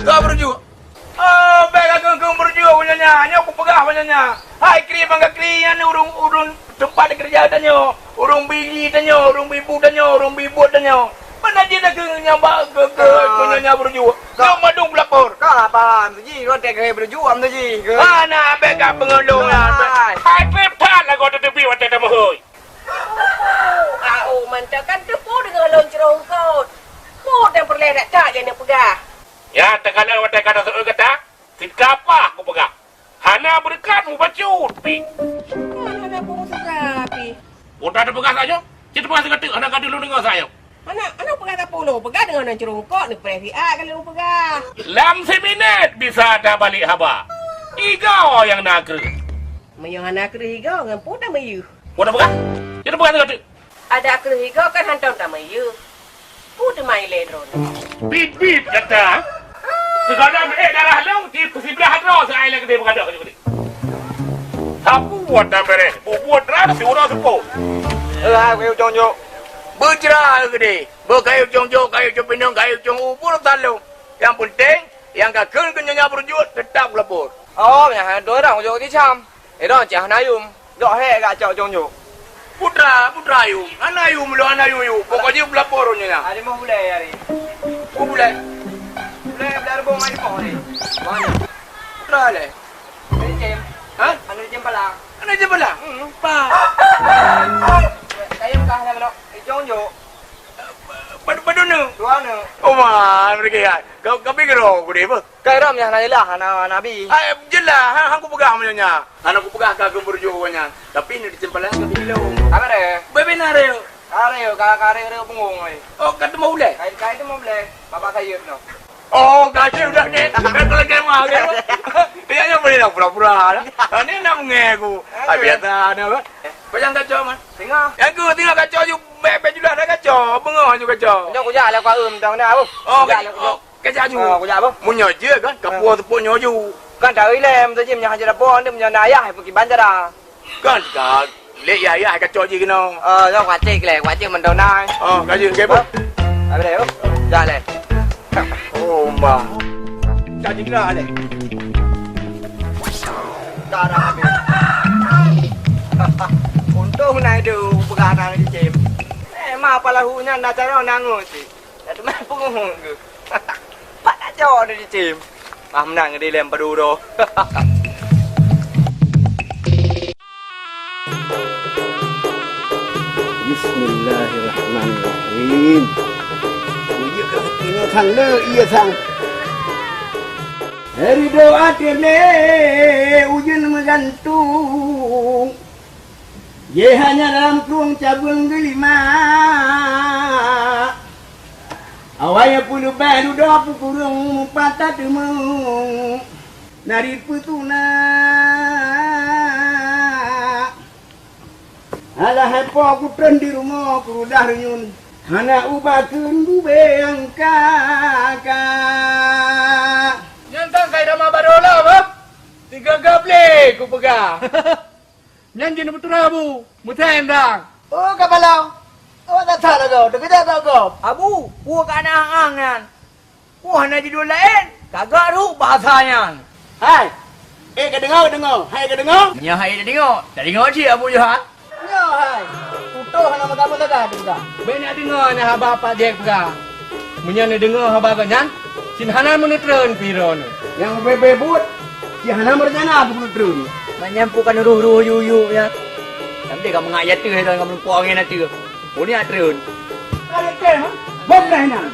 Speaker 1: Kau berju. Oh, baik aku berju punya nya, aku pegah punya nya. Hai kri bangga kri ane urung tempat kerja tanyo, urung biji tanyo, urung bibu tanyo, urung bibu tanyo. Mana dia nak nyamba ke punya nya berju. Kau madung pelapor. Kau apa? Ji, kau tak kaya berju am tu ji. Mana baik aku pengolong lah.
Speaker 4: Hai pep tan lah kau tepi wate tamu hoi.
Speaker 3: Au mantakan tu pun dengan lang cerong kot. Pun yang perlu nak tak je nak pegah.
Speaker 4: Ya tekala wate kata seul kata. Sikapa aku pegah. Hana berkat mu bacut pi.
Speaker 3: Mana pun serapi.
Speaker 4: Udah ada pegah saja. Kita pegah sekata anak kata dulu dengar saya.
Speaker 3: Anak pegah tak puluh. Pegah dengan lang cerong kot ni presi A kalau pegah.
Speaker 4: Lam seminit bisa dah balik haba. Igau yang nak kena.
Speaker 3: Mayang anak kerja dengan pun tak mayu.
Speaker 4: Udah pegah. Kita pegah sekata.
Speaker 3: Ada kerja kan hantar tak mayu. Pun tak main ledron.
Speaker 4: Bit kata. Segala darah long di sebelah hadro saya lagi dia berada kat sini. Sapu buat dah beres. Buat dah suruh sepo.
Speaker 1: Kayu jonjo. Bercerah gede. Berkayu jonjo, kayu pinang, kayu jongo pun talu. Yang penting yang kakek kenyanya berjut tetap lapor. Oh, yang dua orang jongo di cam. Orang jangan ayum. Dok he gak cok jonjo. Putra ayum. Anayum lo anayum. Pokoknya lapornya. Hari mau boleh hari. Boleh. Boleh bom mai mo ni. Mana? Putra le. Ini jam. Ha? Anu jam palang. Anu jam palang? Pa. Kayam kah nak lo? Jonjo. Padu nu. Dua nu. Oh man, mereka ya. Kau pikir aku deh, apa? Kau ram yang nanya lah, nabi. Ay, jelah, aku pegang punya. Aku pegang kagum berjuangnya. Tapi ini dicempalan ke belum. Apa deh? Bebenar yo. Areo, kare punggung. Oh, kata mau boleh? Kait tu mau boleh. Bapak kayu no. Oh, kasih udah ni. Kan lagi mah kan. Dia yang boleh nak pura-pura. Ini nak mengaku. Biasa ni apa? Bayang kacau man. Tengah. Aku tengah kacau ju bebek juga dah kacau. Bengah juga kacau. Jangan kujak lah kau tang dah apa? Oh, kacau ju. Kujak apa? Munyo je kan. Kapur tu pun nyoju. Kan dari lem tu je menyak ajar pun dia menyak ayah pergi bandar dah. Kan kan. Lek ayah kacau je kena. Jangan wajib leh. Wajib mendau nai. Oh, kacau ke apa? Apa dia? Dah leh. Oh, mbak. Kacau kena leh. Darah habis. Untung naik tu pegangan di cem. Mah palahunya nak cara nangus sih. Ada mana pengung ke? Pak nak jauh di cem. Mah menang di lem padu do.
Speaker 9: Bismillahirrahmanirrahim. Ini thằng lơ iya thằng. Dari doa tene ujun menggantung. Ye hanya dalam tuang cabang kelima. Awalnya puluh baru dah kurung patah temu. Nari putuna. Alah hepo aku di rumah aku dah renyun. Hana ubatun bube yang kakak.
Speaker 7: Nyantang kaya dah barola, bab. 3 gable ku pegang. Nyanyi na betul abu. Mutahin dah.
Speaker 9: Oh kapalau. Oh tak tahu kau. Tak kita tahu kau.
Speaker 1: Abu, gua kan angan. Gua hanya judul lain. Kagak ru bahasanya.
Speaker 9: Hai. Kedengar. Hai kedengar.
Speaker 1: Nya hai dah tengok. Tak tengok cik Abu Johan.
Speaker 9: Ya hai. Utuh nama kamu tak ada.
Speaker 7: Banyak dengarnya haba apa dia pegang. Munya ni dengar haba kanyan. Cin hanan menetron piron.
Speaker 9: Yang bebebut. Si Hana merencana apa pun terus.
Speaker 1: Menyampukan ruh yuyu ya. Nanti kamu ngayat tu dan kamu puangin nanti. Oh ni atrun.
Speaker 9: Ada ke? Bom dah nak.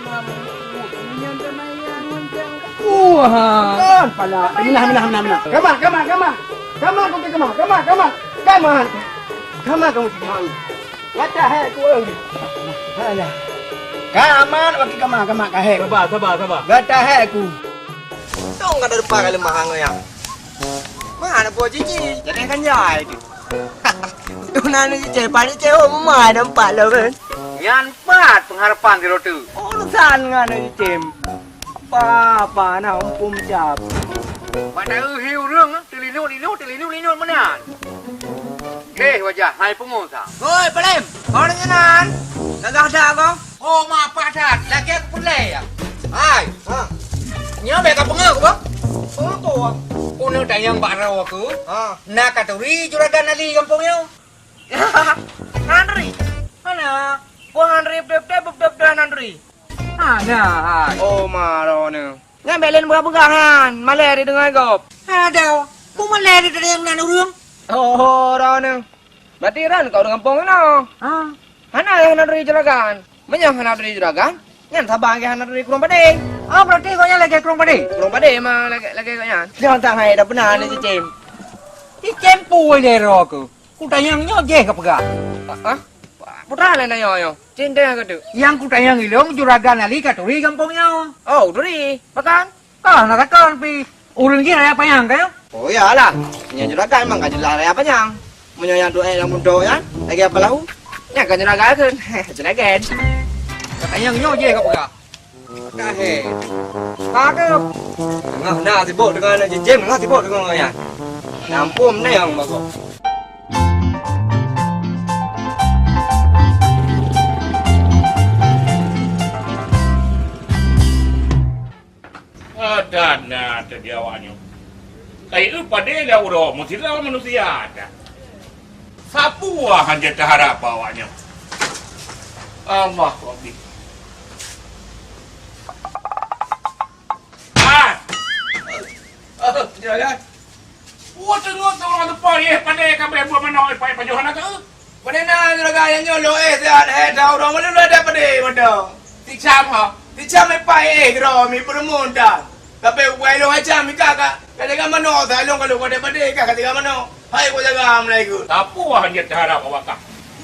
Speaker 7: Wah.
Speaker 9: Kan pala. Minah. Kama kau ke kama. Kama kamu si kama. Kata hai ku. Alah. Kama bagi kama ka hai.
Speaker 7: Sabar.
Speaker 9: Kata hai ku.
Speaker 1: Tong kada depan kali mahang ya. Mana po cici? Jadi kan jai tu. Tu nana cici pani cewek mama nampak lah kan.
Speaker 7: Yan pat pengharapan di rotu.
Speaker 1: Urusan ngana cici. Apa nak umpum jap.
Speaker 7: Pada hiu rung telinut mana? Wajah hai pengusaha.
Speaker 1: Oi, pelem. Kau ni nan. Gagah dah kau.
Speaker 7: Oh, ma padat. Lagi aku pun leh ya.
Speaker 1: Hai. Ha.
Speaker 7: Nhớ mẹ ka penga ko ba?
Speaker 1: Oh tu.
Speaker 7: Uno tayang baraw aku.
Speaker 1: Ha.
Speaker 7: Nakaturi juragan ali kampung yo.
Speaker 1: Henry. Mana? Gua Henry beb Henry.
Speaker 7: Ana.
Speaker 1: Oh, maro ni. Ngambilin buah pegangan. Malah di dengar kau.
Speaker 7: Ada. Ku malay dari yang nanu rung.
Speaker 1: Oh, ro ni. Berarti ran kau dengan kampung ni.
Speaker 7: Ah.
Speaker 1: Hana yang Henry juragan. Menyang Henry juragan. Ngan sabang ke Henry kurang pading.
Speaker 7: Oh, berarti kau yang lagi kurang padi.
Speaker 1: Kurang pading mah lagi kau yang. Jangan tak hai dah benar ni cicim.
Speaker 7: Ikan puai ro aku. Ku tayang nyo je ka pega.
Speaker 1: Ah? Putra lain na yo. Cinta ke tu?
Speaker 7: Yang ku tayang ilong juragan ali katuri kampung yo.
Speaker 1: Oh, duri. Makan?
Speaker 7: Ah, nakakon pi. Urang kira apa yang kayo?
Speaker 1: Oh ya lah. Nya juragan mang kajelar apa nyang. Munyo yang dua yang mundo ya. Lagi apa lahu? Nya kan juragan kan. Juragan.
Speaker 7: Tayang nyo je ka pega.
Speaker 1: Kahe. Pakep. Ngah na sibuk dengan cicim, ngah sibuk dengan ya. Nampum na yang bago.
Speaker 4: Dana terdiawannya. Kayak pada lah udah, mesti lah manusia ada. Sapua hanya terharap bawanya. Allah Rabbi.
Speaker 1: Juragan.
Speaker 4: Wah tengok tu orang depan ye pandai kan buat menoi pai pajohan tu.
Speaker 1: Pada na juragan yang nyolo sehat tahu dong mana ada pada mana.
Speaker 4: Tikam ha.
Speaker 1: Dicam mai pai gro mi permunda. Tapi wai lo aja mi kakak. Kadang mano dah long kalau pada kakak tiga mano. Hai ko jaga am lagi.
Speaker 4: Sapua hanya terharap awak.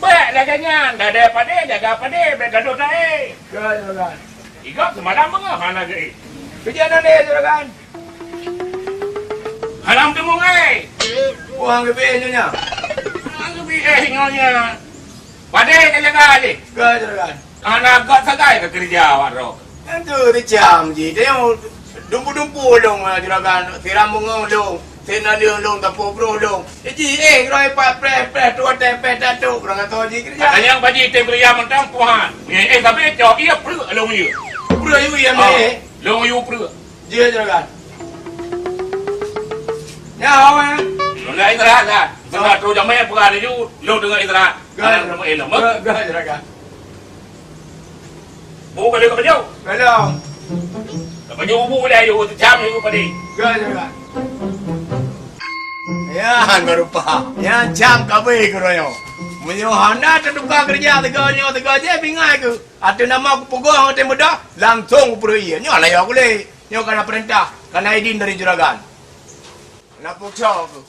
Speaker 4: Baik laganya, dah ada pada jaga pada gaduh naik.
Speaker 1: Juragan.
Speaker 4: Igak semalam mengah lagi.
Speaker 1: Kejadian ni juragan.
Speaker 4: Halam temu ngai.
Speaker 1: Uang lebih nya.
Speaker 4: Aku bi nyonya. Pada jaga ali.
Speaker 1: Ke juragan.
Speaker 4: Anak kat sagai ke kerja awak ro.
Speaker 1: Itu dicam je. Dia dumpu-dumpu long juragan. Siram bunga long. Sena long tapu bro long. Ji roi pat pre tu tempe tu. Kurang tahu ji kerja.
Speaker 4: Yang bagi tem kerja mentang puan. Tapi jauh ia perlu long you.
Speaker 1: Bro you yang ni.
Speaker 4: Long you perlu.
Speaker 1: Ji juragan. Ya awak.
Speaker 4: Long istirahat lah. Sebab tu jam main perkara you. Long dengan istirahat. Kan nama elok.
Speaker 1: Ke juragan.
Speaker 4: Bu kalau ke jauh.
Speaker 1: Kalau.
Speaker 4: Ke jauh bu dah you jam you pada.
Speaker 1: Ke juragan. Ya, berupa. Ya, jam kabe keroyo. Munyo hana terduka kerja teganya je bingai ke. Ada nama aku pegang hotel muda, langsung aku pergi. Nyo lah ya aku le. Nyo kena perintah, kena izin dari juragan. Nak pukau aku.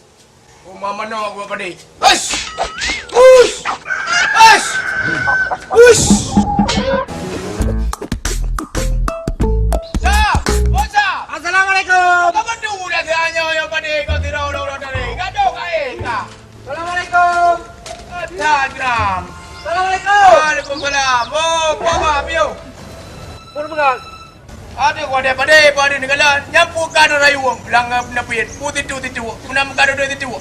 Speaker 1: Rumah mana aku pada. Hush! Hush! Hush! Hush!
Speaker 7: Pun begal.
Speaker 8: Ada kau ada pada negara nyampu kado rayuang belang napit putih tu punam kado dua tu.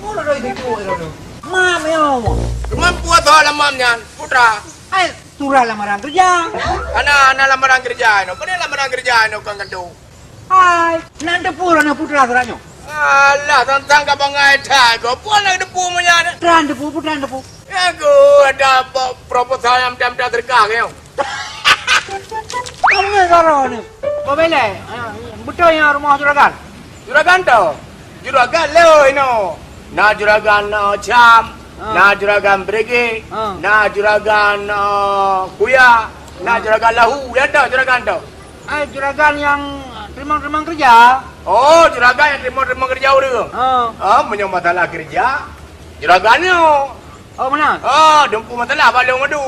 Speaker 7: Pun ada itu itu. Mam yo.
Speaker 8: Mampu atau lamamnya putra.
Speaker 7: Ai surah lamaran kerja.
Speaker 8: Anak lamaran kerja no. Kena lamaran kerja no kang kado.
Speaker 7: Hai, nanti pura na putra seranyo.
Speaker 8: Alah tentang kabangai tago pun nak depu menyana.
Speaker 7: Putra depu.
Speaker 8: Ya go ada proposal yang dah terkah kau.
Speaker 7: Kamu ni karo ni. Kau bela. Betul yang rumah juragan.
Speaker 8: Juragan tu. Juragan leo ino. Na juragan cam. Na juragan brege. Na juragan kuya. Na juragan lahu. Ya tu juragan tu.
Speaker 7: Ai juragan yang terima kerja.
Speaker 8: Oh, juragan yang terima kerja orang. Menyang masalah kerja. Juragannya.
Speaker 7: Oh mana?
Speaker 8: Oh, dempu masalah balu madu.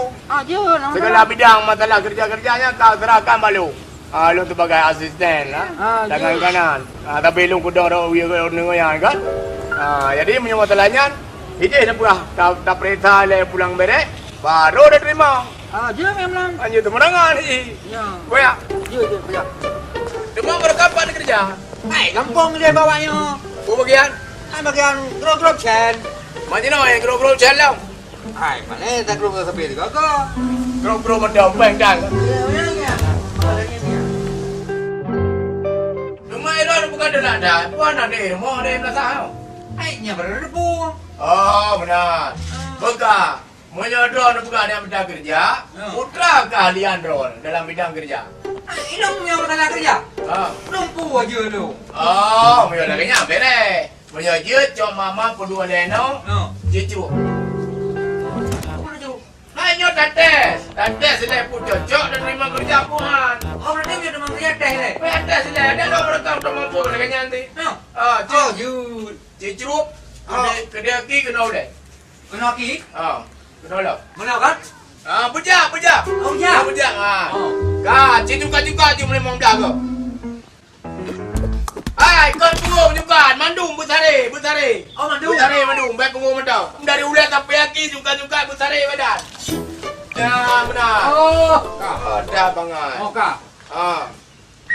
Speaker 7: Je nama.
Speaker 8: Segala bidang masalah kerja-kerjanya kau serahkan balu. Lu sebagai asisten lah. Tangan kanan. Tapi lu kudang dah uya kan. Jadi menyang masalahnya. Ije dah pula. Tak perintah le pulang berek. Baru dah terima.
Speaker 7: Je memang.
Speaker 8: Hanya tu menangan ni.
Speaker 7: Ya.
Speaker 8: Koyak.
Speaker 7: Je.
Speaker 8: Demam berkapan kerja?
Speaker 7: Hai, kampung dia bawanya.
Speaker 8: Bagian?
Speaker 7: Hai bagian grup chen.
Speaker 8: Macam mana yang grup-grup jalan?
Speaker 7: Hai, mana tak grup sepi juga ke?
Speaker 8: Grup-grup mendam bengkang.
Speaker 7: Ya.
Speaker 8: Rumah itu bukan ada. Puan ada rumah ada yang belasah.
Speaker 7: Hai, nya berdebu.
Speaker 8: Oh, benar. Bukan. Menyodor bukan yang bidang kerja. Putra kalian drone dalam bidang kerja.
Speaker 7: Ilmu yang kena kerja. Lumpuh aja lu.
Speaker 8: Oh, menyodor kenyang beres. Menyodor cuma mama kedua leno. Cucu. Hanya tetes selepu cocok dan terima kerja puan.
Speaker 7: Oh, berarti dia memang kerja teh le.
Speaker 8: Tetes selepu ada lo merekam sama pun kenyang nanti. Cucu. Kedai ki kena udah.
Speaker 7: Kena ki?
Speaker 8: Kena lah.
Speaker 7: Mana kan?
Speaker 8: Bujak.
Speaker 7: Oh, ya.
Speaker 8: Bujak. Cucu je memang dah ke. Hai, kau tunggu juga. Mandung besare.
Speaker 7: Oh, mandung.
Speaker 8: Mandung. Baik tunggu mandau. Dari ulat sampai aki juga besare badan. Ya, benar.
Speaker 7: Oh.
Speaker 8: Ada banget.
Speaker 7: Oh, kak.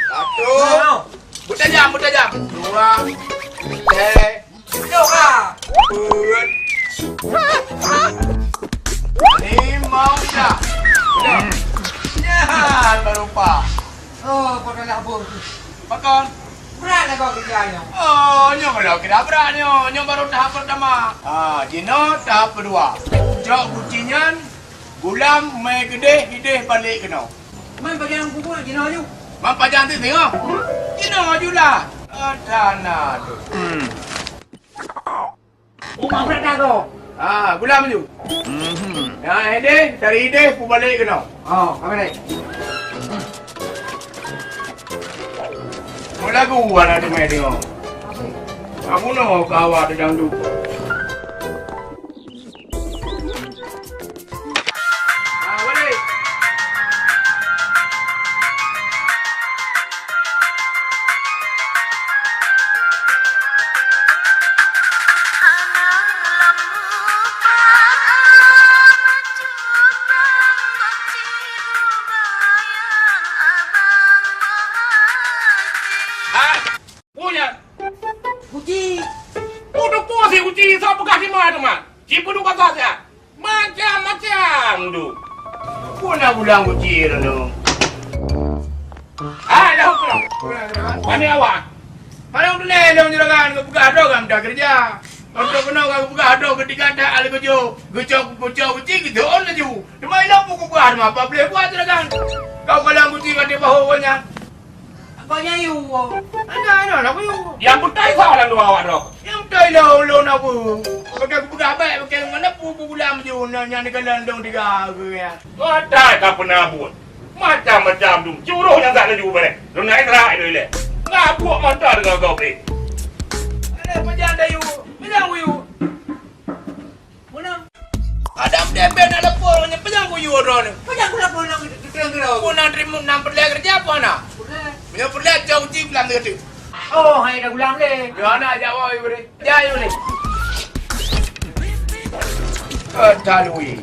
Speaker 8: Satu. Butajam. Dua.
Speaker 7: Yo, kak.
Speaker 8: Lima udah. Jangan berupa.
Speaker 7: Oh, kau dah lapor.
Speaker 8: Makan.
Speaker 7: Berat lah kau kerjanya.
Speaker 8: Oh, nyom baru kira berat nyom baru tahap pertama. Jino tahap kedua. Cok kucingan, gulam mai gede hideh balik kena.
Speaker 7: Main bagian kuku nak jina aju.
Speaker 8: Mampa jangan tengok. Jino ajulah. Dana tu.
Speaker 7: Umar berat dah kau.
Speaker 8: Gulam aju. Hideh dari hideh pu balik kena.
Speaker 7: Oh, apa ni?
Speaker 8: Mula gua nak main tengok. Aku nak kawan ada dangdut. Boleh. Uji siapa kasih mana mak? Cipu tu kata saya. Macam tu. Pun nak ulang uji tu. Dah pulang. Mana awak? Mana tu ni? Dia menjuragan ke buka ada kan dah kerja. Untuk kena ke buka ada ketika dah ada kerja. Gocok uji kita on laju. Cuma ilang buku buat apa boleh buat juragan. Kau kalau uji kat dia bahunya.
Speaker 7: Kau nyayu.
Speaker 8: Ada nak you.
Speaker 4: Yang putai salah lu awak dok.
Speaker 8: Yang betul lo nak bu. Pakai buka baik pakai mana pu bulan je yang di kelandong tiga ke ya.
Speaker 4: Ada tak pernah buat. Macam-macam tu. Curuh yang tak ada juga ni. Lu naik terak dulu le. Ngap buat mantap dengan kau ni.
Speaker 8: Ada macam ada you. Macam you.
Speaker 7: Mana?
Speaker 8: Ada benda nak lepor punya pejang you orang ni.
Speaker 7: Macam aku lapor nak kerja.
Speaker 8: Aku nak terima nak pergi kerja apa nak? Punya pergi jauh uji pelan tu.
Speaker 7: Oh, hai dah ulang le.
Speaker 8: Ya nak jawab you ni. Jaya ni. Talui.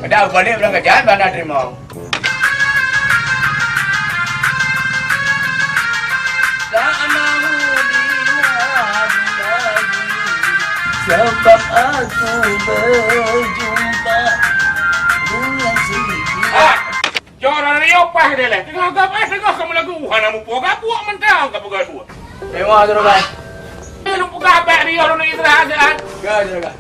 Speaker 8: Ada balik berangkat jalan bandar terima.
Speaker 7: sebab aku berjumpa dengan sedikit.
Speaker 4: Jangan ada apa dia lah. Tengah kamu lagu. Hana mu poga buat mentang kamu gak buat.
Speaker 8: Memang Juragan.
Speaker 4: Lu poga apa dia orang nak istirahat kan?
Speaker 8: Gak Juragan.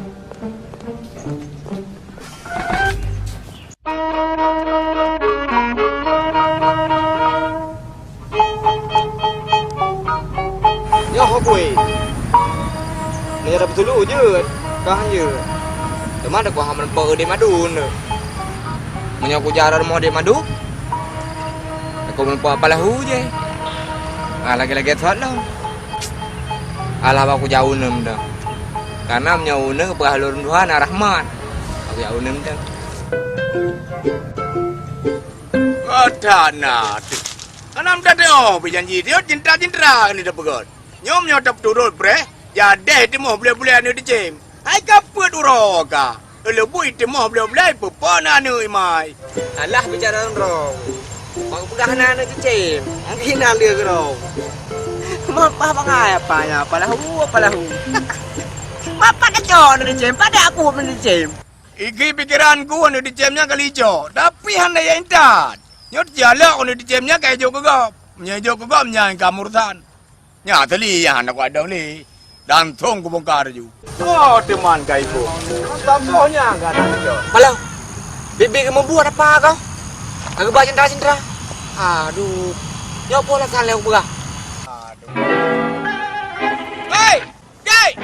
Speaker 8: Ya kau kuih. Ni ada betul je. Kah je. Teman ada kau haman per di madu ne. Punya aku jalan mau di madu. Aku melempar apa lahu je. Lagi-lagi thot lah. Alah aku jauh nem dah. Karena menyau ne keperhalun Tuhan rahmat. Aku jauh nem dah. Adana tu. Anam dah dah berjanji dia cinta-cinta ni dah pegot. Nyom nyot tap turun bre. Jadi temu boleh-boleh anu dicem. Ai kaput uroka. Lu bui temu boleh-boleh pepona anu imai. Alah bicara rong. Bang pegang anu dicem. Mungkin dia gerong. Apa bangai apanya? Apalahu. Apa kacau anu dicem pada aku mendicem. Iki pikiranku anu dicemnya kali jo. Tapi hana yang intat. Nyot jalak anu dicemnya kayak jo kegap. Menyejo kegap nyai kamurtan. Nya tali ya anak wadang ni. Dan thong ku bongkar ju. Oh teman kau ibu. Tapohnya kan jo. Malah. Bibi kamu buat apa kau? Kau baca cinta-cinta. Aduh. Ya pola saleh berah. Aduh. Hei! Jai!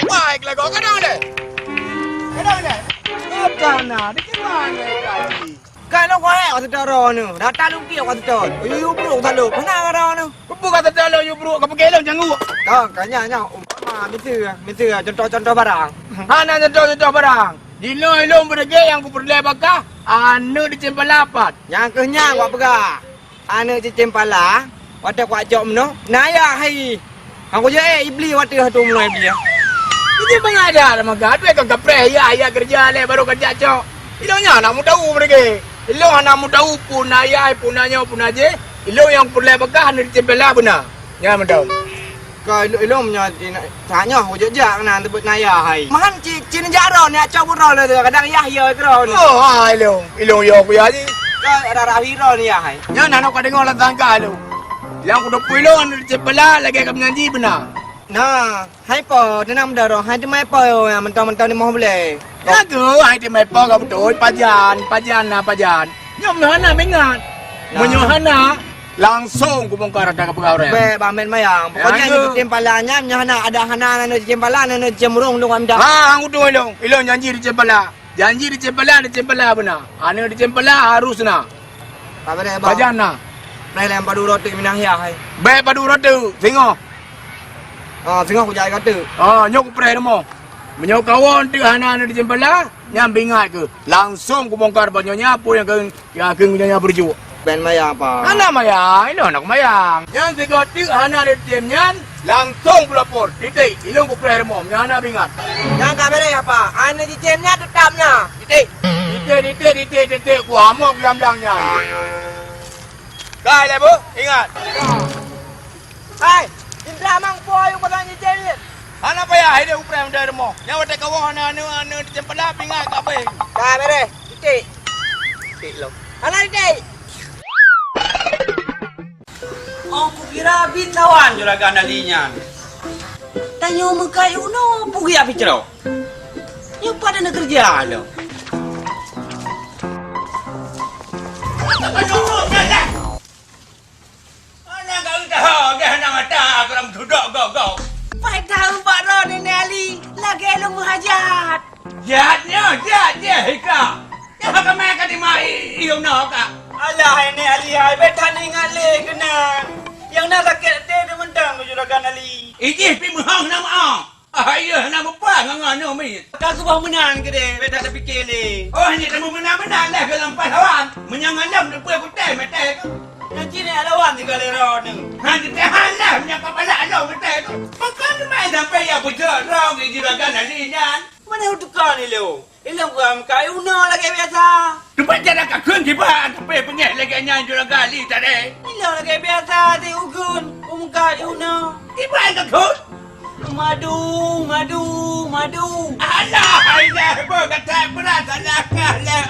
Speaker 8: Baiklah kau kadang deh. Kadang deh. Kadang di mana kau? Kalau kau waktu daro nu, datang luki waktu daro. You bro talu, mana daro nu? Bukan kata daro you bro, kau pakai long janggu. Kau kanya minta contoh barang. Hana contoh barang. Di ilong berge yang ku perlu bakah, anu di cempalapat. Yang kenyang wak pegah. Anu di cempala, wadah kuat jom no. Naya hai. Aku je ibli wadah tu mulai dia. Ini mengajar maga, tu kan kapre ya kerja le baru kerja cok. Ilongnya nak muda berge. Ilong anak muda pun ayah punanya pun aje. Ilong yang perlu bakah anu di cempala benar. Ya muda. Kau ilong punya tanya hujat jak nan tebut naya hai. Man cin jaro ni acau pura le tu kadang yah yo kro ni. Oh ilong yo ku ya ji. Kau ada rahiro ni ya hai. Ya nan aku dengar lah tangka lu. Yang ku dok ilong di cepela lagi kau menyanyi benar. Nah, hai po denam daro hai de mai po yang mentang-mentang ni mau boleh. Ya tu hai de mai po kau betul pajan. Nyom hana mengat. Menyohana langsung ku bongkar ada ke pegawai. Be bamen mayang. Pokoknya ni cempalanya hana ada hana anu cempala anu cemurung lu amda. Ha aku tu ilong janji di cempala. Janji di cempala benar. Anu di cempala harus na. Apa dia bang? Pajan na. Nai lem padu roti minang ya hai. Be padu roti tengok. Tengok ku jai kata. Nyok pre mo. Menyok kawan tu hana anu di cempala nyam bingat ke. Langsung ku bongkar banyonya apa yang punya berjuang. Ben mayang apa? Hana mayang, ini anak mayang. Yang tiga hana di timnya langsung pelapor. Titik, ilung ku player mom, hana bingat. Yang kabere apa? Hana di timnya tetapnya. Titik, ku amok belang-belangnya. Kau bu, ingat. Hai, Indra mang boy ku tanya jadi. Hana payah hidup ku player dari mom. Yang wate kawan anu di tempela bingat kabeh. Kabere, titik. Titik lo. Hana titik.
Speaker 7: Aku kira bitawan juragan alinya. Tanya muka uno pugi api cerau. Yang pada nak kerja lo.
Speaker 2: Aduh, jangan. Anak kau dah, nak mata keram duduk kau.
Speaker 7: Baik tahu Pak Ron ini Ali. Lagi lo menghajat.
Speaker 2: Jatnya, hika. Jangan kau main di mai, iyo nak kak.
Speaker 7: Alah ini Ali hai betan ingat le kena. Yang nak sakit teh dia mentang juragan Ali.
Speaker 2: Iji pi muhang nama. Ayah nama apa ngano mi.
Speaker 7: Kau subah menang ke deh, betan tak fikir le.
Speaker 2: Oh ni kamu menang-menang lah ke lampai lawan. Menyangan depan aku teh mete ke.
Speaker 7: Nanti ni lawan tiga lera ni.
Speaker 2: Nanti teh halah menyapa pala lawan mete ke. Makan main sampai ya bujur rong di juragan Ali nyan.
Speaker 7: Mana tukar ni lo? Ilang bukan kayu no lagi biasa.
Speaker 2: Depan jalan kakun kiban. Tapi pengek lagi nyan juragan Ali tadi.
Speaker 7: Ilang lagi biasa di ugun. Umka di uno.
Speaker 2: Kiban kakun.
Speaker 7: Madu.
Speaker 2: Alah, ailah, berkata berat anak lah.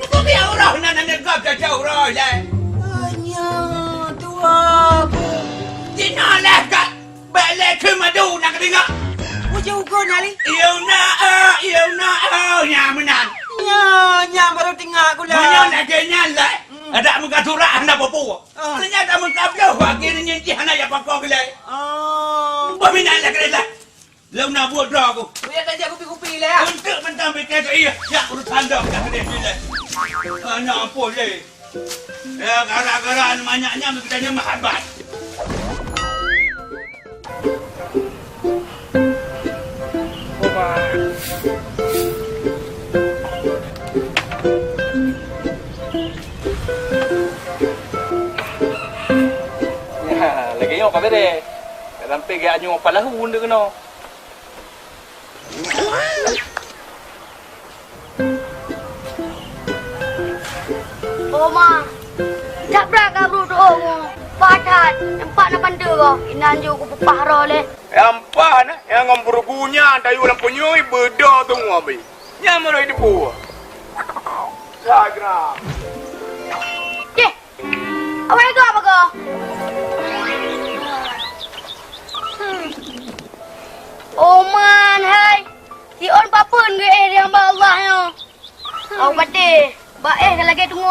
Speaker 2: Kau biar orang nak negap jauh roh lah.
Speaker 7: Hanya tua.
Speaker 2: Dinalah kat balik ke madu nak dengar.
Speaker 7: Uji ukur nali.
Speaker 2: Iyo nak, yang menang.
Speaker 7: Nya baru tinggal aku lah.
Speaker 2: Banyak nak kenyalai. Ada muka surah anda berpuak. Ternyata muka belah akhirnya nyenjih anak yang pakau gelai. Berminat lah kereta. Lalu nak buat dah aku.
Speaker 7: Biar kerja kupi-kupi lah.
Speaker 2: Untuk mentang berkata iya. Ya, urusan dah kat dia bila. Anak apa le? Ya, gara-gara banyaknya berkatanya mahabat.
Speaker 1: Lagi yang apa bede? Sampai gak nyu apa lah hunde kena.
Speaker 6: Oma, tak berapa berdua mo. Padat, nampak nak pandu ko. Inan jo ko paharo le.
Speaker 8: Empat na, yang ngomong tayo lang punyoy, beda tu ngabi. Nyaman ay di po. Sagra.
Speaker 6: Deh, awak itu apa ko? Oman, hai. Si on papun ke yang Allah yo. Awak pati, baik lagi tunggu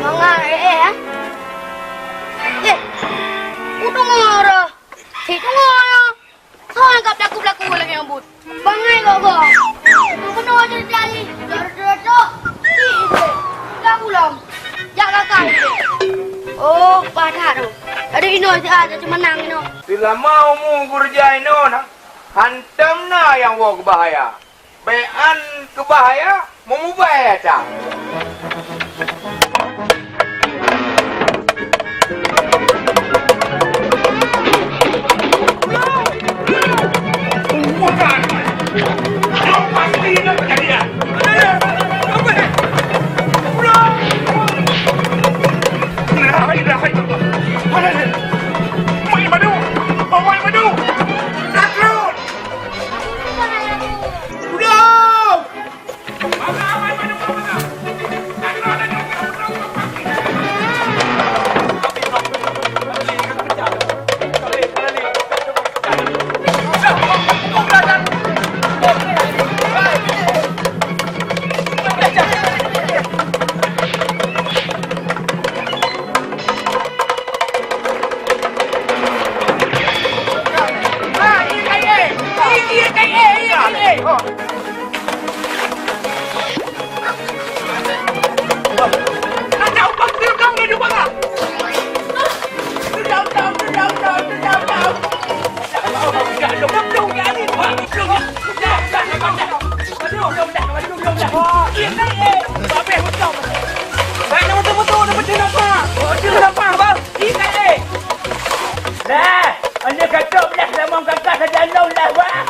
Speaker 6: Sangat ha? Udah ngora. Itu ngora. Soalnya kap laku lagi yang but. Bangai kok kok. Kena aja jali. Dor. Dah pulang. Jaga kai. Oh, padah tu. Ada ino aja cuma nang ino.
Speaker 8: Bila mau mu kerja ino na, hantam na yang wah bahaya. Bean kebahaya, mau bahaya tak?
Speaker 2: Nah, anda kata belah sama kakak saja Allah lah, wah.